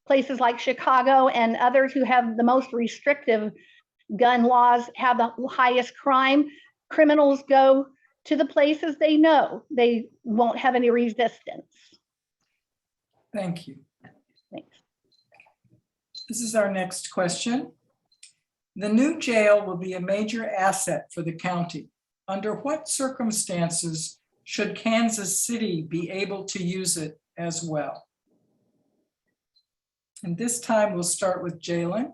places like Chicago and others who have the most restrictive gun laws have the highest crime. Criminals go to the places they know they won't have any resistance. Thank you. Thanks. This is our next question. The new jail will be a major asset for the county. Under what circumstances should Kansas City be able to use it as well? And this time we'll start with Jalen.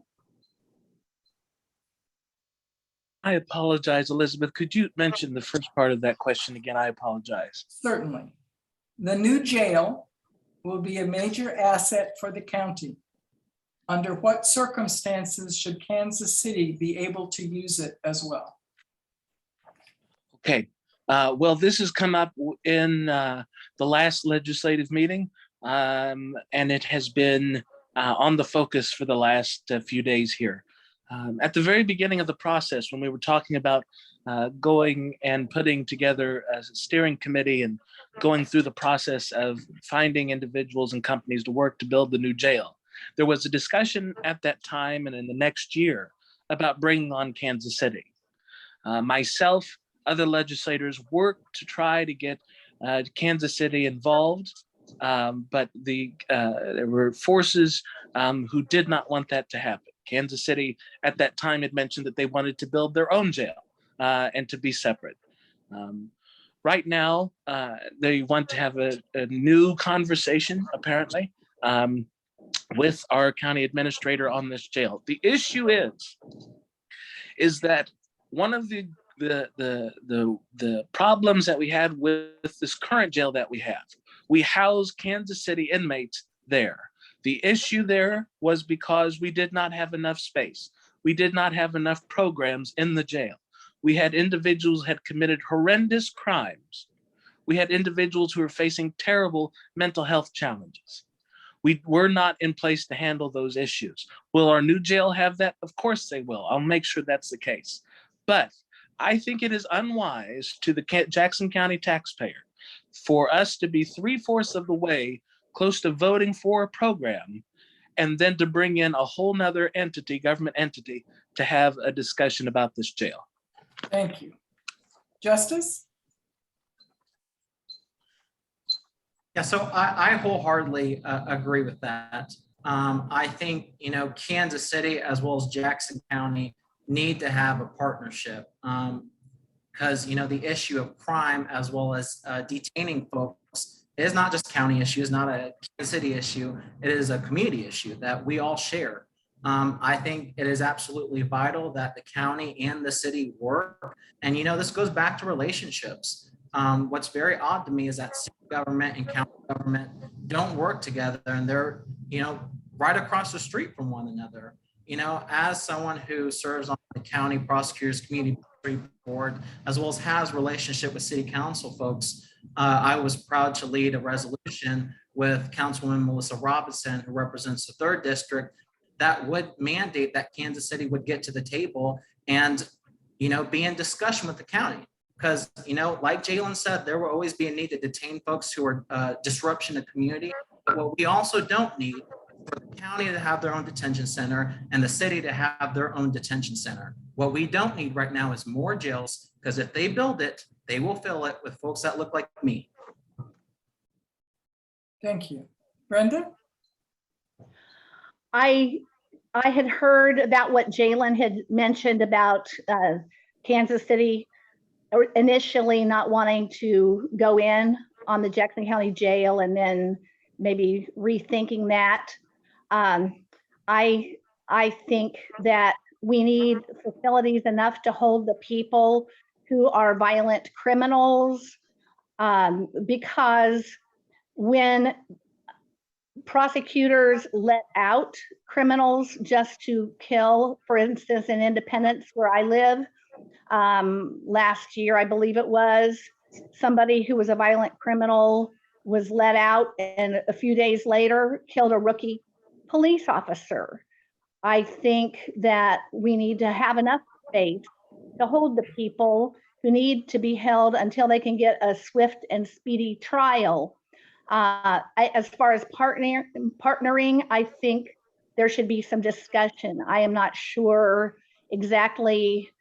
I apologize, Elizabeth. Could you mention the first part of that question again? I apologize. Certainly. The new jail will be a major asset for the county. Under what circumstances should Kansas City be able to use it as well? Okay. Well, this has come up in the last legislative meeting, and it has been on the focus for the last few days here. At the very beginning of the process, when we were talking about going and putting together a steering committee and going through the process of finding individuals and companies to work to build the new jail, there was a discussion at that time and in the next year about bringing on Kansas City. Myself, other legislators worked to try to get Kansas City involved, but there were forces who did not want that to happen. Kansas City at that time had mentioned that they wanted to build their own jail and to be separate. Right now, they want to have a new conversation, apparently, with our county administrator on this jail. The issue is that one of the problems that we had with this current jail that we house Kansas City inmates there. The issue there was because we did not have enough space. We did not have enough programs in the jail. We had individuals who had committed horrendous crimes. We had individuals who were facing terrible mental health challenges. We were not in place to handle those issues. Will our new jail have that? Of course they will. I'll make sure that's the case. But I think it is unwise to the Jackson County taxpayer for us to be 3/4 of the way close to voting for a program and then to bring in a whole nother entity, government entity, to have a discussion about this jail. Thank you. Justice? Yeah, so I wholeheartedy agree with that. I think, Kansas City as well as Jackson County need to have a partnership because, the issue of crime as well as detaining folks is not just a county issue, it's not a Kansas City issue, it is a community issue that we all share. I think it is absolutely vital that the county and the city work. And, this goes back to relationships. What's very odd to me is that city government and county government don't work together and they're, right across the street from one another. As someone who serves on the county prosecutors community board, as well as has relationship with city council folks, I was proud to lead a resolution with Councilwoman Melissa Robinson, who represents the 3rd District, that would mandate that Kansas City would get to the table and, be in discussion with the county. Because, like Jalen said, there will always be a need to detain folks who are disruption to community. But what we also don't need for the county to have their own detention center and the city to have their own detention center. What we don't need right now is more jails, because if they build it, they will fill it with folks that look like me. Thank you. Brenda? I had heard about what Jalen had mentioned about Kansas City initially not wanting to go in on the Jackson County Jail and then maybe rethinking that. I think that we need facilities enough to hold the people who are violent criminals, because when prosecutors let out criminals just to kill, for instance, in Independence, where I live, last year, I believe it was, somebody who was a violent criminal was let out and a few days later killed a rookie police officer. I think that we need to have enough space to hold the people who need to be held until they can get a swift and speedy trial. As far as partnering, I think there should be some discussion. I am not sure exactly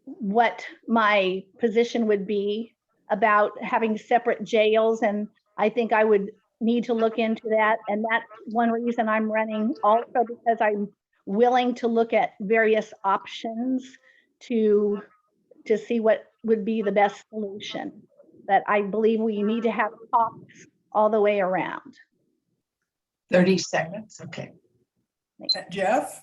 what my position would be about having separate jails, and I think I would need to look into that. And that's one reason I'm running, also because I'm willing to look at various options to see what would be the best solution. But I believe we need to have talks all the way around. 30 seconds, okay. Geoff?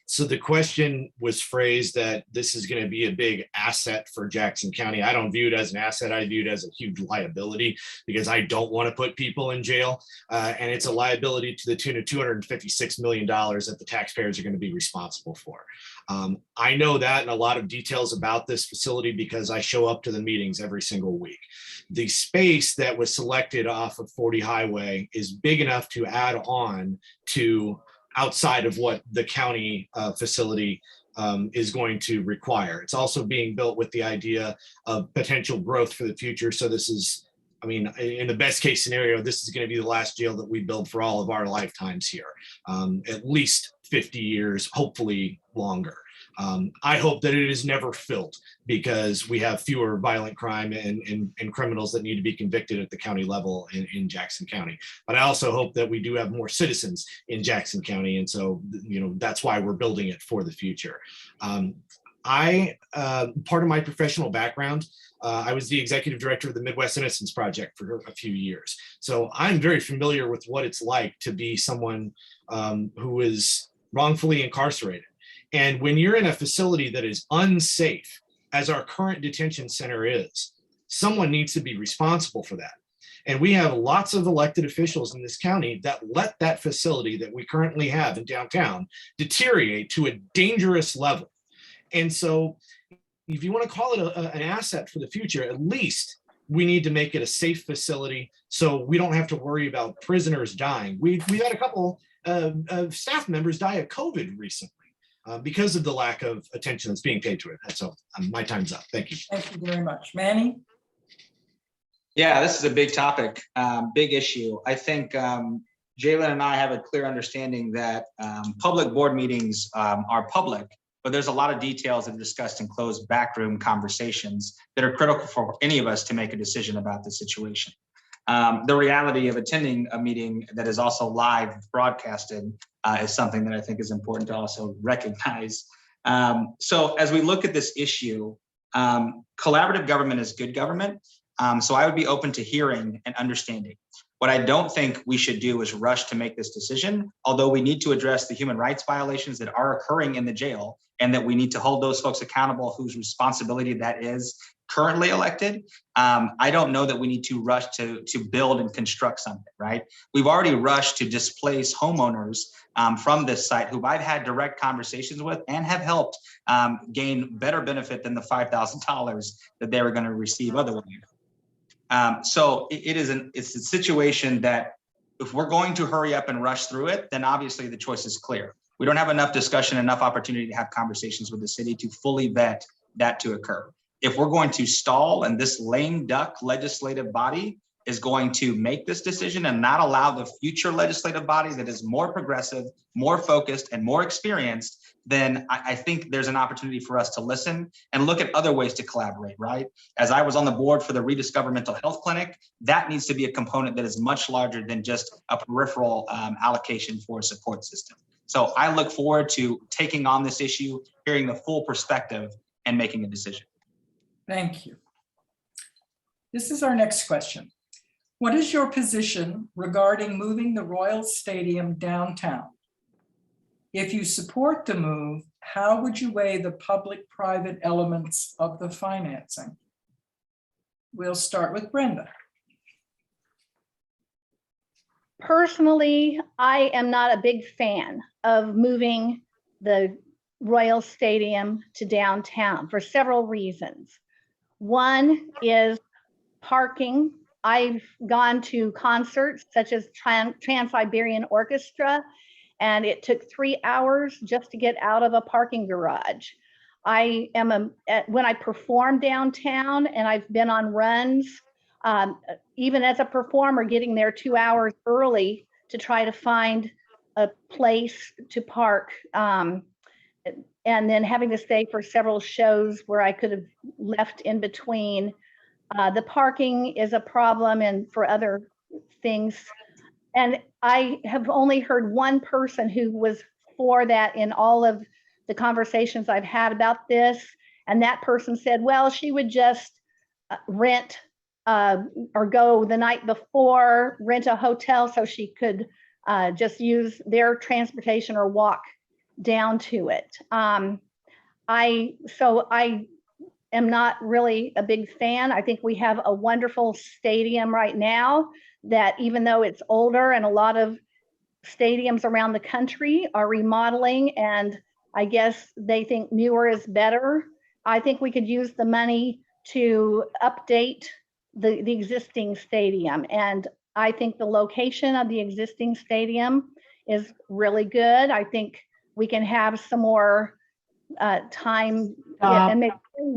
So the question was phrased that this is going to be a big asset for Jackson County. I don't view it as an asset. I view it as a huge liability because I don't want to put people in jail. And it's a liability to the tune of $256 million that the taxpayers are going to be responsible for. I know that and a lot of details about this facility because I show up to the meetings every single week. The space that was selected off of 40 Highway is big enough to add on to outside of what the county facility is going to require. It's also being built with the idea of potential growth for the future. So this is, I mean, in the best case scenario, this is going to be the last jail that we build for all of our lifetimes here, at least 50 years, hopefully longer. I hope that it is never filled because we have fewer violent crime and criminals that need to be convicted at the county level in Jackson County. But I also hope that we do have more citizens in Jackson County. And so, you know, that's why we're building it for the future. Part of my professional background, I was the executive director of the Midwest Innocence Project for a few years. So I'm very familiar with what it's like to be someone who is wrongfully incarcerated. And when you're in a facility that is unsafe, as our current detention center is, someone needs to be responsible for that. And we have lots of elected officials in this county that let that facility that we currently have in downtown deteriorate to a dangerous level. And so if you want to call it an asset for the future, at least we need to make it a safe facility so we don't have to worry about prisoners dying. We've had a couple of staff members die of COVID recently. Because of the lack of attention that's being paid to it. And so my time's up. Thank you. Thank you very much. Manny? Yeah, this is a big topic, big issue. I think Jalen and I have a clear understanding that public board meetings are public, but there's a lot of details that are discussed in closed backroom conversations that are critical for any of us to make a decision about the situation. The reality of attending a meeting that is also live broadcasted is something that I think is important to also recognize. So as we look at this issue, collaborative government is good government. So I would be open to hearing and understanding. What I don't think we should do is rush to make this decision, although we need to address the human rights violations that are occurring in the jail and that we need to hold those folks accountable whose responsibility that is currently elected. I don't know that we need to rush to build and construct something, right? We've already rushed to displace homeowners from this site who I've had direct conversations with and have helped gain better benefit than the $5,000 that they were going to receive otherwise. So it's a situation that if we're going to hurry up and rush through it, then obviously the choice is clear. We don't have enough discussion, enough opportunity to have conversations with the city to fully vet that to occur. If we're going to stall and this lame duck legislative body is going to make this decision and not allow the future legislative body that is more progressive, more focused, and more experienced, then I think there's an opportunity for us to listen and look at other ways to collaborate, right? As I was on the board for the Rediscover Mental Health Clinic, that needs to be a component that is much larger than just a peripheral allocation for a support system. So I look forward to taking on this issue, hearing the full perspective, and making a decision. Thank you. This is our next question. What is your position regarding moving the Royal Stadium downtown? If you support the move, how would you weigh the public-private elements of the financing? We'll start with Brenda. Personally, I am not a big fan of moving the Royal Stadium to downtown for several reasons. One is parking. I've gone to concerts such as Trans-Siberian Orchestra, and it took 3 hours just to get out of a parking garage. I am when I perform downtown, and I've been on runs, even as a performer, getting there 2 hours early to try to find a place to park, and then having to stay for several shows where I could have left in between. The parking is a problem, and for other things. And I have only heard one person who was for that in all of the conversations I've had about this. And that person said, well, she would just rent or go the night before, rent a hotel so she could just use their transportation or walk down to it. So I am not really a big fan. I think we have a wonderful stadium right now that, even though it's older and a lot of stadiums around the country are remodeling, and I guess they think newer is better, I think we could use the money to update the existing stadium. And I think the location of the existing stadium is really good. I think we can have some more time and make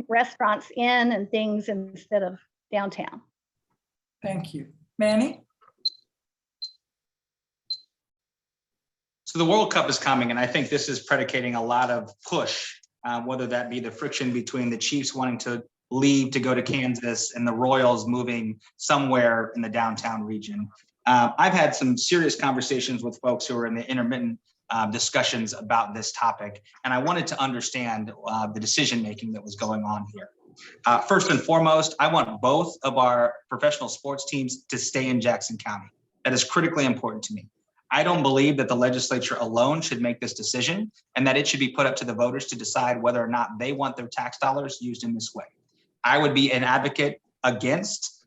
restaurants in and things instead of downtown. Thank you. Manny? So the World Cup is coming, and I think this is predicating a lot of push, whether that be the friction between the Chiefs wanting to leave to go to Kansas and the Royals moving somewhere in the downtown region. I've had some serious conversations with folks who are in the intermittent discussions about this topic, and I wanted to understand the decision-making that was going on here. First and foremost, I want both of our professional sports teams to stay in Jackson County. That is critically important to me. I don't believe that the legislature alone should make this decision, and that it should be put up to the voters to decide whether or not they want their tax dollars used in this way. I would be an advocate against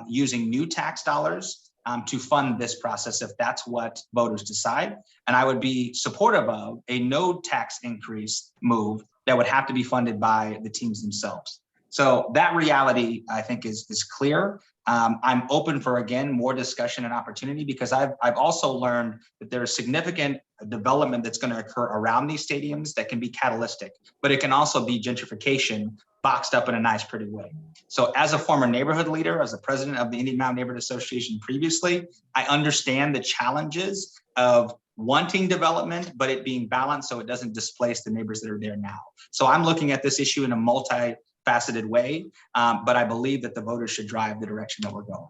using new tax dollars to fund this process if that's what voters decide. And I would be supportive of a no tax increase move that would have to be funded by the teams themselves. So that reality, I think, is clear. I'm open for, again, more discussion and opportunity, because I've also learned that there is significant development that's going to occur around these stadiums that can be catalytic, but it can also be gentrification boxed up in a nice, pretty way. So as a former neighborhood leader, as the president of the Indian Mountain Neighborhood Association previously, I understand the challenges of wanting development, but it being balanced so it doesn't displace the neighbors that are there now. So I'm looking at this issue in a multifaceted way, but I believe that the voters should drive the direction that we're going.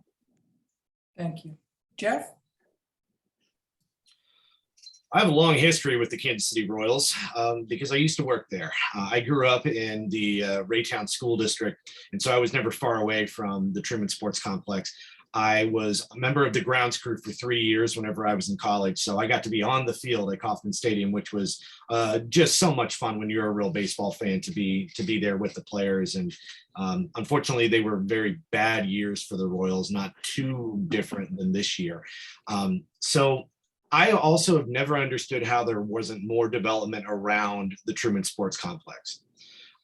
Thank you. Geoff? I have a long history with the Kansas City Royals because I used to work there. I grew up in the Raytown School District, and so I was never far away from the Truman Sports Complex. I was a member of the grounds crew for 3 years whenever I was in college, so I got to be on the field at Kauffman Stadium, which was just so much fun when you're a real baseball fan to be there with the players. And unfortunately, they were very bad years for the Royals, not too different than this year. So I also have never understood how there wasn't more development around the Truman Sports Complex.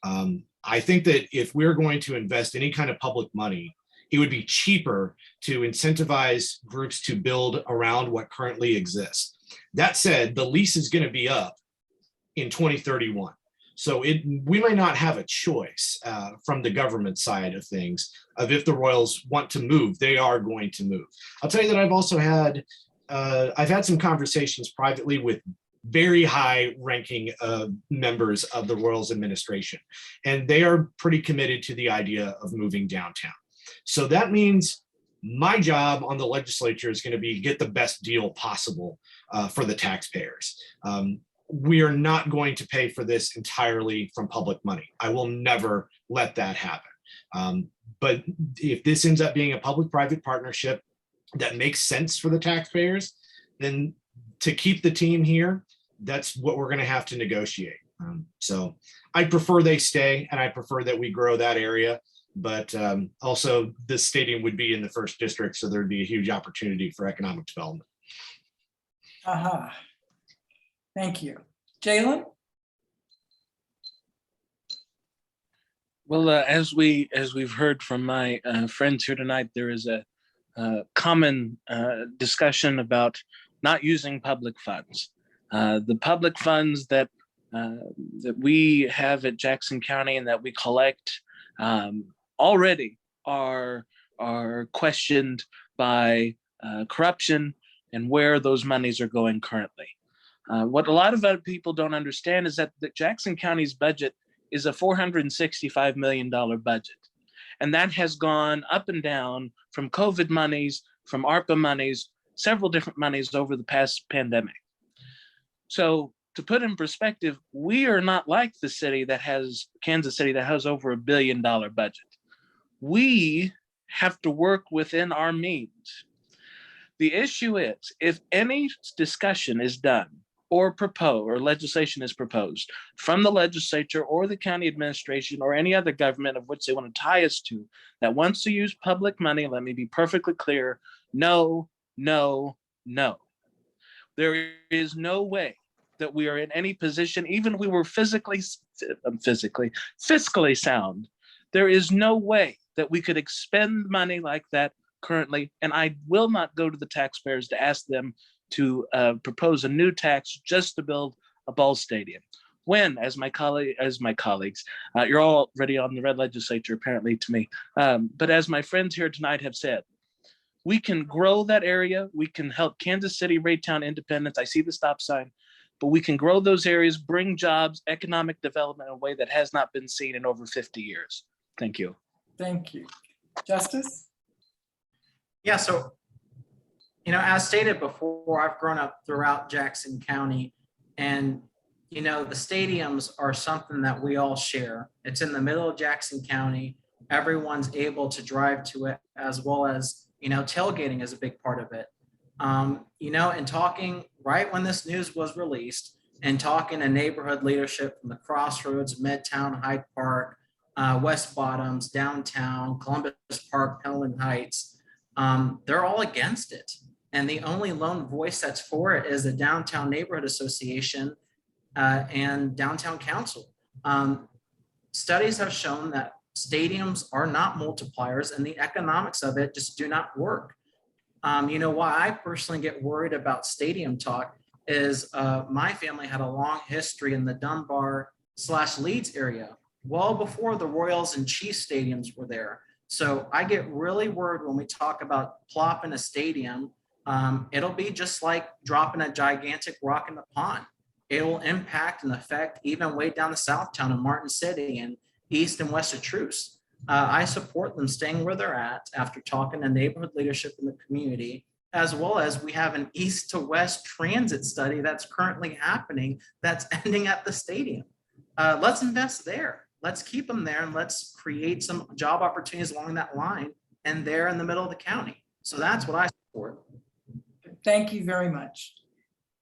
I think that if we're going to invest any kind of public money, it would be cheaper to incentivize groups to build around what currently exists. That said, the lease is going to be up in 2031. So we might not have a choice from the government side of things of if the Royals want to move, they are going to move. I'll tell you that I've had some conversations privately with very high ranking members of the Royals administration, and they are pretty committed to the idea of moving downtown. So that means my job on the legislature is going to be get the best deal possible for the taxpayers. We are not going to pay for this entirely from public money. I will never let that happen. But if this ends up being a public-private partnership that makes sense for the taxpayers, then to keep the team here, that's what we're going to have to negotiate. So I prefer they stay, and I prefer that we grow that area. But also this stadium would be in the first district, so there'd be a huge opportunity for economic development. Aha. Thank you. Jalen? Well, as we've heard from my friends here tonight, there is a common discussion about not using public funds. The public funds that we have at Jackson County and that we collect already are questioned by corruption and where those monies are going currently. What a lot of other people don't understand is that the Jackson County's budget is a $465 million budget. And that has gone up and down from COVID monies, from ARPA monies, several different monies over the past pandemic. So to put in perspective, we are not like the city that has, Kansas City, that has over $1 billion budget. We have to work within our means. The issue is, if any discussion is done or proposed or legislation is proposed from the legislature or the county administration or any other government of which they want to tie us to that wants to use public money, let me be perfectly clear, no, no, no. There is no way that we are in any position, even if we were fiscally sound, there is no way that we could expend money like that currently. And I will not go to the taxpayers to ask them to propose a new tax just to build a ball stadium. When, as my colleagues, you're all already on the red legislature apparently to me, but as my friends here tonight have said, we can grow that area. We can help Kansas City, Raytown, Independence. I see the stop sign, but we can grow those areas, bring jobs, economic development in a way that has not been seen in over 50 years. Thank you. Thank you. Justice? Yeah, so, as stated before, I've grown up throughout Jackson County, and, the stadiums are something that we all share. It's in the middle of Jackson County. Everyone's able to drive to it, as well as, tailgating is a big part of it. And talking right when this news was released and talking to neighborhood leadership from the Crossroads, Midtown, Hyde Park, West Bottoms, downtown, Columbus Park, Pelham Heights, they're all against it. And the only lone voice that's for it is the Downtown Neighborhood Association and Downtown Council. Studies have shown that stadiums are not multipliers, and the economics of it just do not work. Why I personally get worried about stadium talk is my family had a long history in the Dunbar/Leeds area, well before the Royals and Chiefs stadiums were there. So I get really worried when we talk about plopping a stadium. It'll be just like dropping a gigantic rock in the pond. It will impact and affect even way down the South Town in Martin City and East and West of Truce. I support them staying where they're at after talking to neighborhood leadership in the community, as well as we have an east to west transit study that's currently happening that's ending at the stadium. Let's invest there. Let's keep them there, and let's create some job opportunities along that line and there in the middle of the county. So that's what I support. Thank you very much.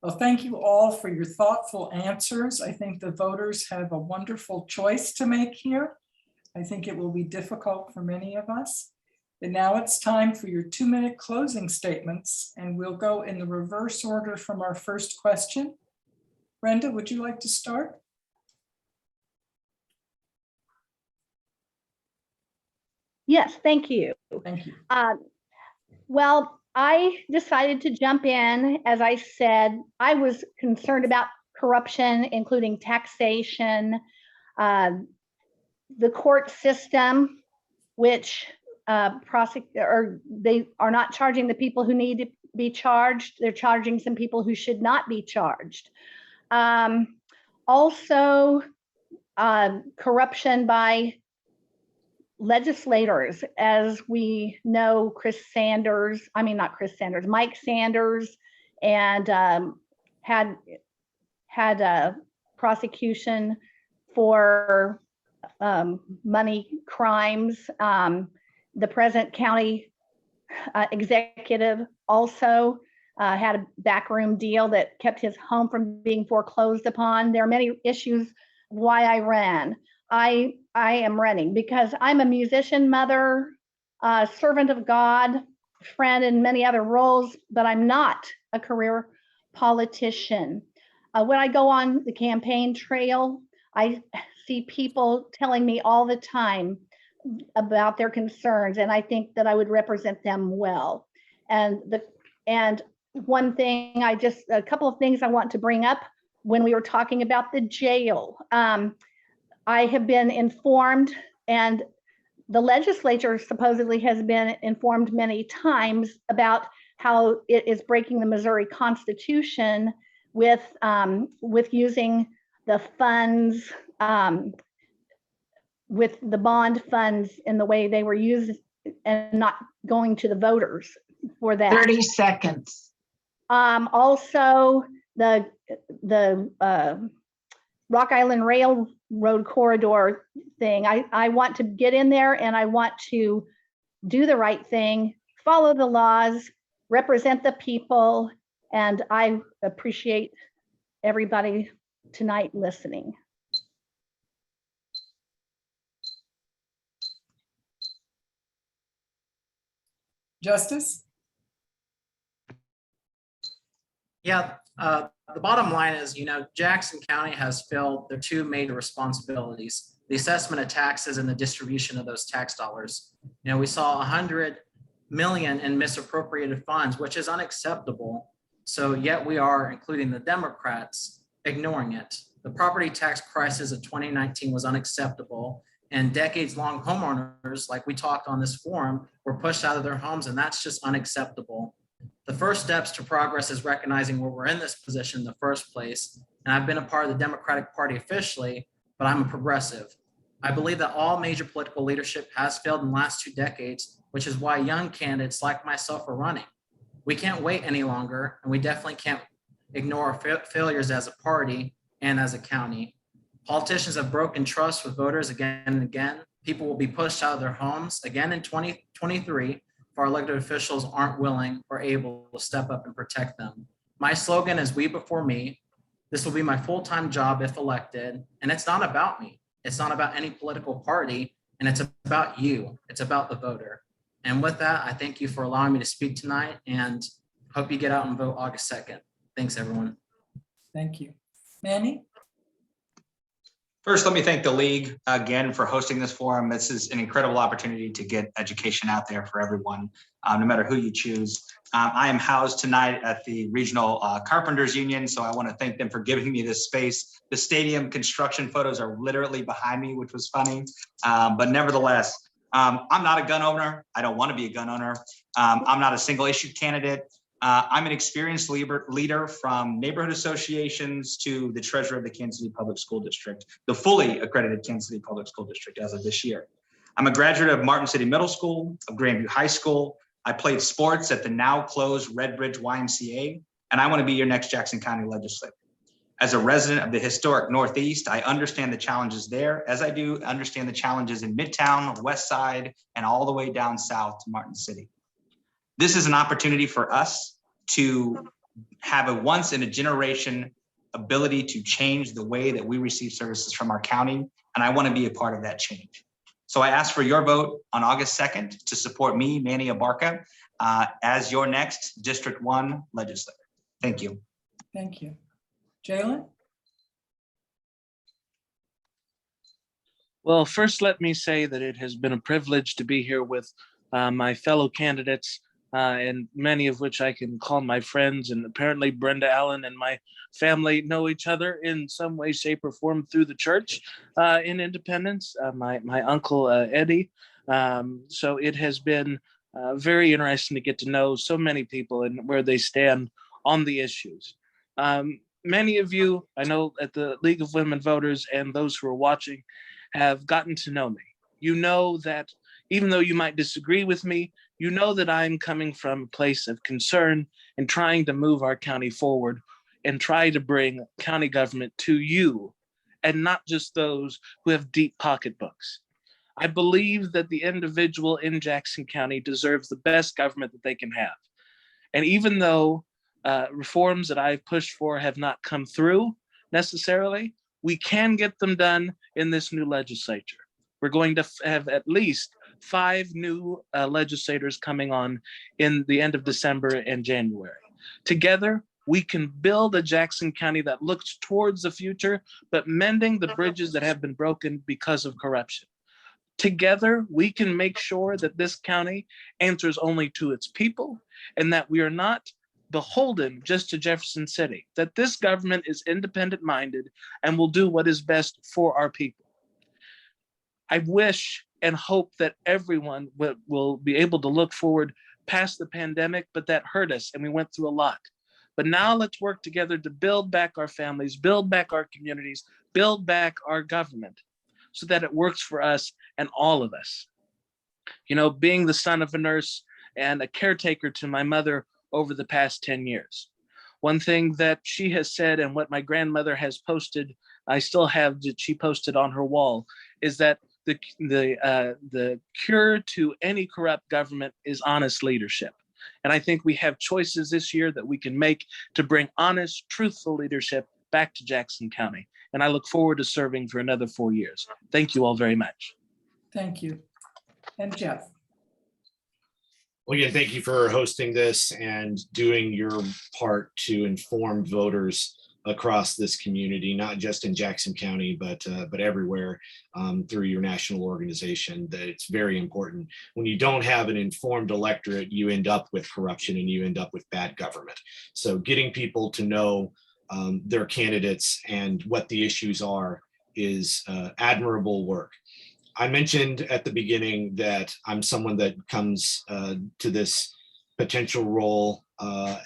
Well, thank you all for your thoughtful answers. I think the voters have a wonderful choice to make here. I think it will be difficult for many of us. And now it's time for your 2-minute closing statements, and we'll go in the reverse order from our first question. Brenda, would you like to start? Yes, thank you. Thank you. Well, I decided to jump in. As I said, I was concerned about corruption, including taxation, the court system, which they are not charging the people who need to be charged. They're charging some people who should not be charged. Also, corruption by legislators. As we know, Mike Sanders, and had a prosecution for money crimes. The present county executive also had a backroom deal that kept his home from being foreclosed upon. There are many issues why I ran. I am running because I'm a musician, mother, servant of God, friend, and many other roles, but I'm not a career politician. When I go on the campaign trail, I see people telling me all the time about their concerns, and I think that I would represent them well. And one thing, a couple of things I want to bring up when we were talking about the jail. I have been informed, and the legislature supposedly has been informed many times about how it is breaking the Missouri Constitution with using the funds, with the bond funds in the way they were used and not going to the voters for that. 30 seconds. Also, the Rock Island Railroad corridor thing. I want to get in there, and I want to do the right thing, follow the laws, represent the people, and I appreciate everybody tonight listening. Justice? Yeah, the bottom line is, Jackson County has filled their two major responsibilities: the assessment of taxes and the distribution of those tax dollars. We saw $100 million in misappropriated funds, which is unacceptable. So yet we are, including the Democrats, ignoring it. The property tax crisis of 2019 was unacceptable, and decades-long homeowners, like we talked on this forum, were pushed out of their homes, and that's just unacceptable. The first steps to progress is recognizing where we're in this position in the first place. And I've been a part of the Democratic Party officially, but I'm a progressive. I believe that all major political leadership has failed in the last 2 decades, which is why young candidates like myself are running. We can't wait any longer, and we definitely can't ignore our failures as a party and as a county. Politicians have broken trust with voters again and again. People will be pushed out of their homes again in 2023 if our elected officials aren't willing or able to step up and protect them. My slogan is "We before me." This will be my full-time job if elected, and it's not about me. It's not about any political party, and it's about you. It's about the voter. And with that, I thank you for allowing me to speak tonight, and hope you get out and vote August 2nd. Thanks, everyone. Thank you. Manny? First, let me thank the league again for hosting this forum. This is an incredible opportunity to get education out there for everyone, no matter who you choose. I am housed tonight at the Regional Carpenters Union, so I want to thank them for giving me this space. The stadium construction photos are literally behind me, which was funny, but nevertheless, I'm not a gun owner. I don't want to be a gun owner. I'm not a single issue candidate. I'm an experienced leader from neighborhood associations to the treasurer of the Kansas City Public School District, the fully accredited Kansas City Public School District as of this year. I'm a graduate of Martin City Middle School, of Grandview High School. I played sports at the now closed Red Bridge YMCA, and I want to be your next Jackson County legislator. As a resident of the historic Northeast, I understand the challenges there, as I do understand the challenges in Midtown, West Side, and all the way down south to Martin City. This is an opportunity for us to have a once in a generation ability to change the way that we receive services from our county, and I want to be a part of that change. So I ask for your vote on August 2nd to support me, Manny Arbaca, as your next District 1 legislator. Thank you. Thank you. Jalen? Well, first, let me say that it has been a privilege to be here with my fellow candidates, and many of which I can call my friends. And apparently Brenda Allen and my family know each other in some way, shape, or form through the church in Independence, my uncle Eddie. So it has been very interesting to get to know so many people and where they stand on the issues. Many of you, I know at the League of Women Voters and those who are watching, have gotten to know me. You know that even though you might disagree with me, you know that I'm coming from a place of concern and trying to move our county forward and try to bring county government to you and not just those who have deep pocketbooks. I believe that the individual in Jackson County deserves the best government that they can have. And even though reforms that I've pushed for have not come through necessarily, we can get them done in this new legislature. We're going to have at least 5 new legislators coming on in the end of December and January. Together, we can build a Jackson County that looks towards the future, but mending the bridges that have been broken because of corruption. Together, we can make sure that this county answers only to its people and that we are not beholden just to Jefferson City, that this government is independent-minded and will do what is best for our people. I wish and hope that everyone will be able to look forward past the pandemic, but that hurt us and we went through a lot. But now let's work together to build back our families, build back our communities, build back our government so that it works for us and all of us. You know, being the son of a nurse and a caretaker to my mother over the past 10 years. One thing that she has said and what my grandmother has posted, I still have that she posted on her wall, is that the cure to any corrupt government is honest leadership. And I think we have choices this year that we can make to bring honest, truthful leadership back to Jackson County. And I look forward to serving for another 4 years. Thank you all very much. Thank you. And Geoff? Well, again, thank you for hosting this and doing your part to inform voters across this community, not just in Jackson County, but everywhere through your national organization, that it's very important. When you don't have an informed electorate, you end up with corruption and you end up with bad government. So getting people to know their candidates and what the issues are is admirable work. I mentioned at the beginning that I'm someone that comes to this potential role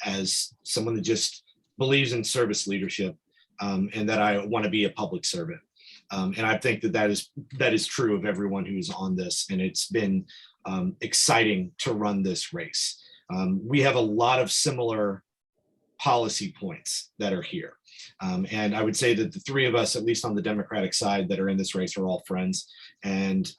as someone that just believes in service leadership, and that I want to be a public servant. And I think that is true of everyone who's on this. And it's been exciting to run this race. We have a lot of similar policy points that are here. And I would say that the three of us, at least on the Democratic side, that are in this race are all friends. And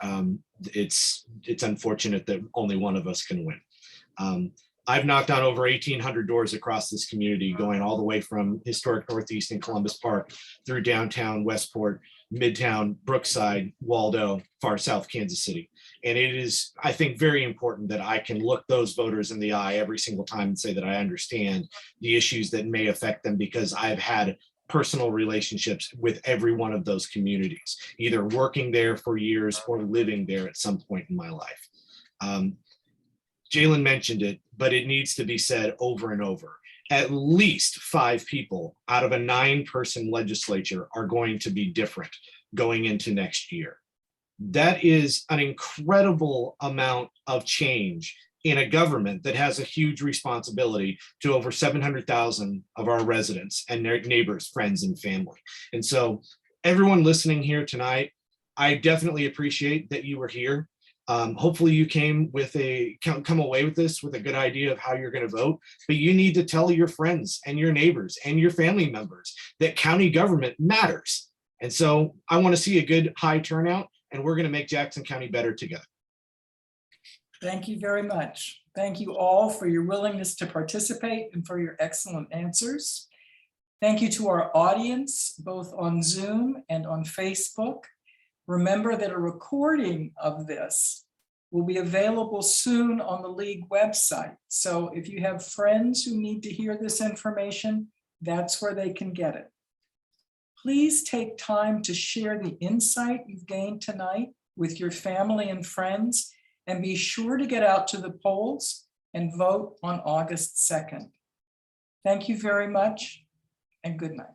it's unfortunate that only one of us can win. I've knocked on over 1,800 doors across this community, going all the way from historic Northeast and Columbus Park through downtown Westport, Midtown, Brookside, Waldo, far south Kansas City. And it is, I think, very important that I can look those voters in the eye every single time and say that I understand the issues that may affect them, because I've had personal relationships with every one of those communities, either working there for years or living there at some point in my life. Jalen mentioned it, but it needs to be said over and over. At least 5 people out of a 9-person legislature are going to be different going into next year. That is an incredible amount of change in a government that has a huge responsibility to over 700,000 of our residents and their neighbors, friends, and family. And so everyone listening here tonight, I definitely appreciate that you were here. Hopefully you come away with this with a good idea of how you're going to vote, but you need to tell your friends and your neighbors and your family members that county government matters. And so I want to see a good high turnout, and we're going to make Jackson County better together. Thank you very much. Thank you all for your willingness to participate and for your excellent answers. Thank you to our audience, both on Zoom and on Facebook. Remember that a recording of this will be available soon on the League website. So if you have friends who need to hear this information, that's where they can get it. Please take time to share the insight you've gained tonight with your family and friends, and be sure to get out to the polls and vote on August 2nd. Thank you very much, and good night.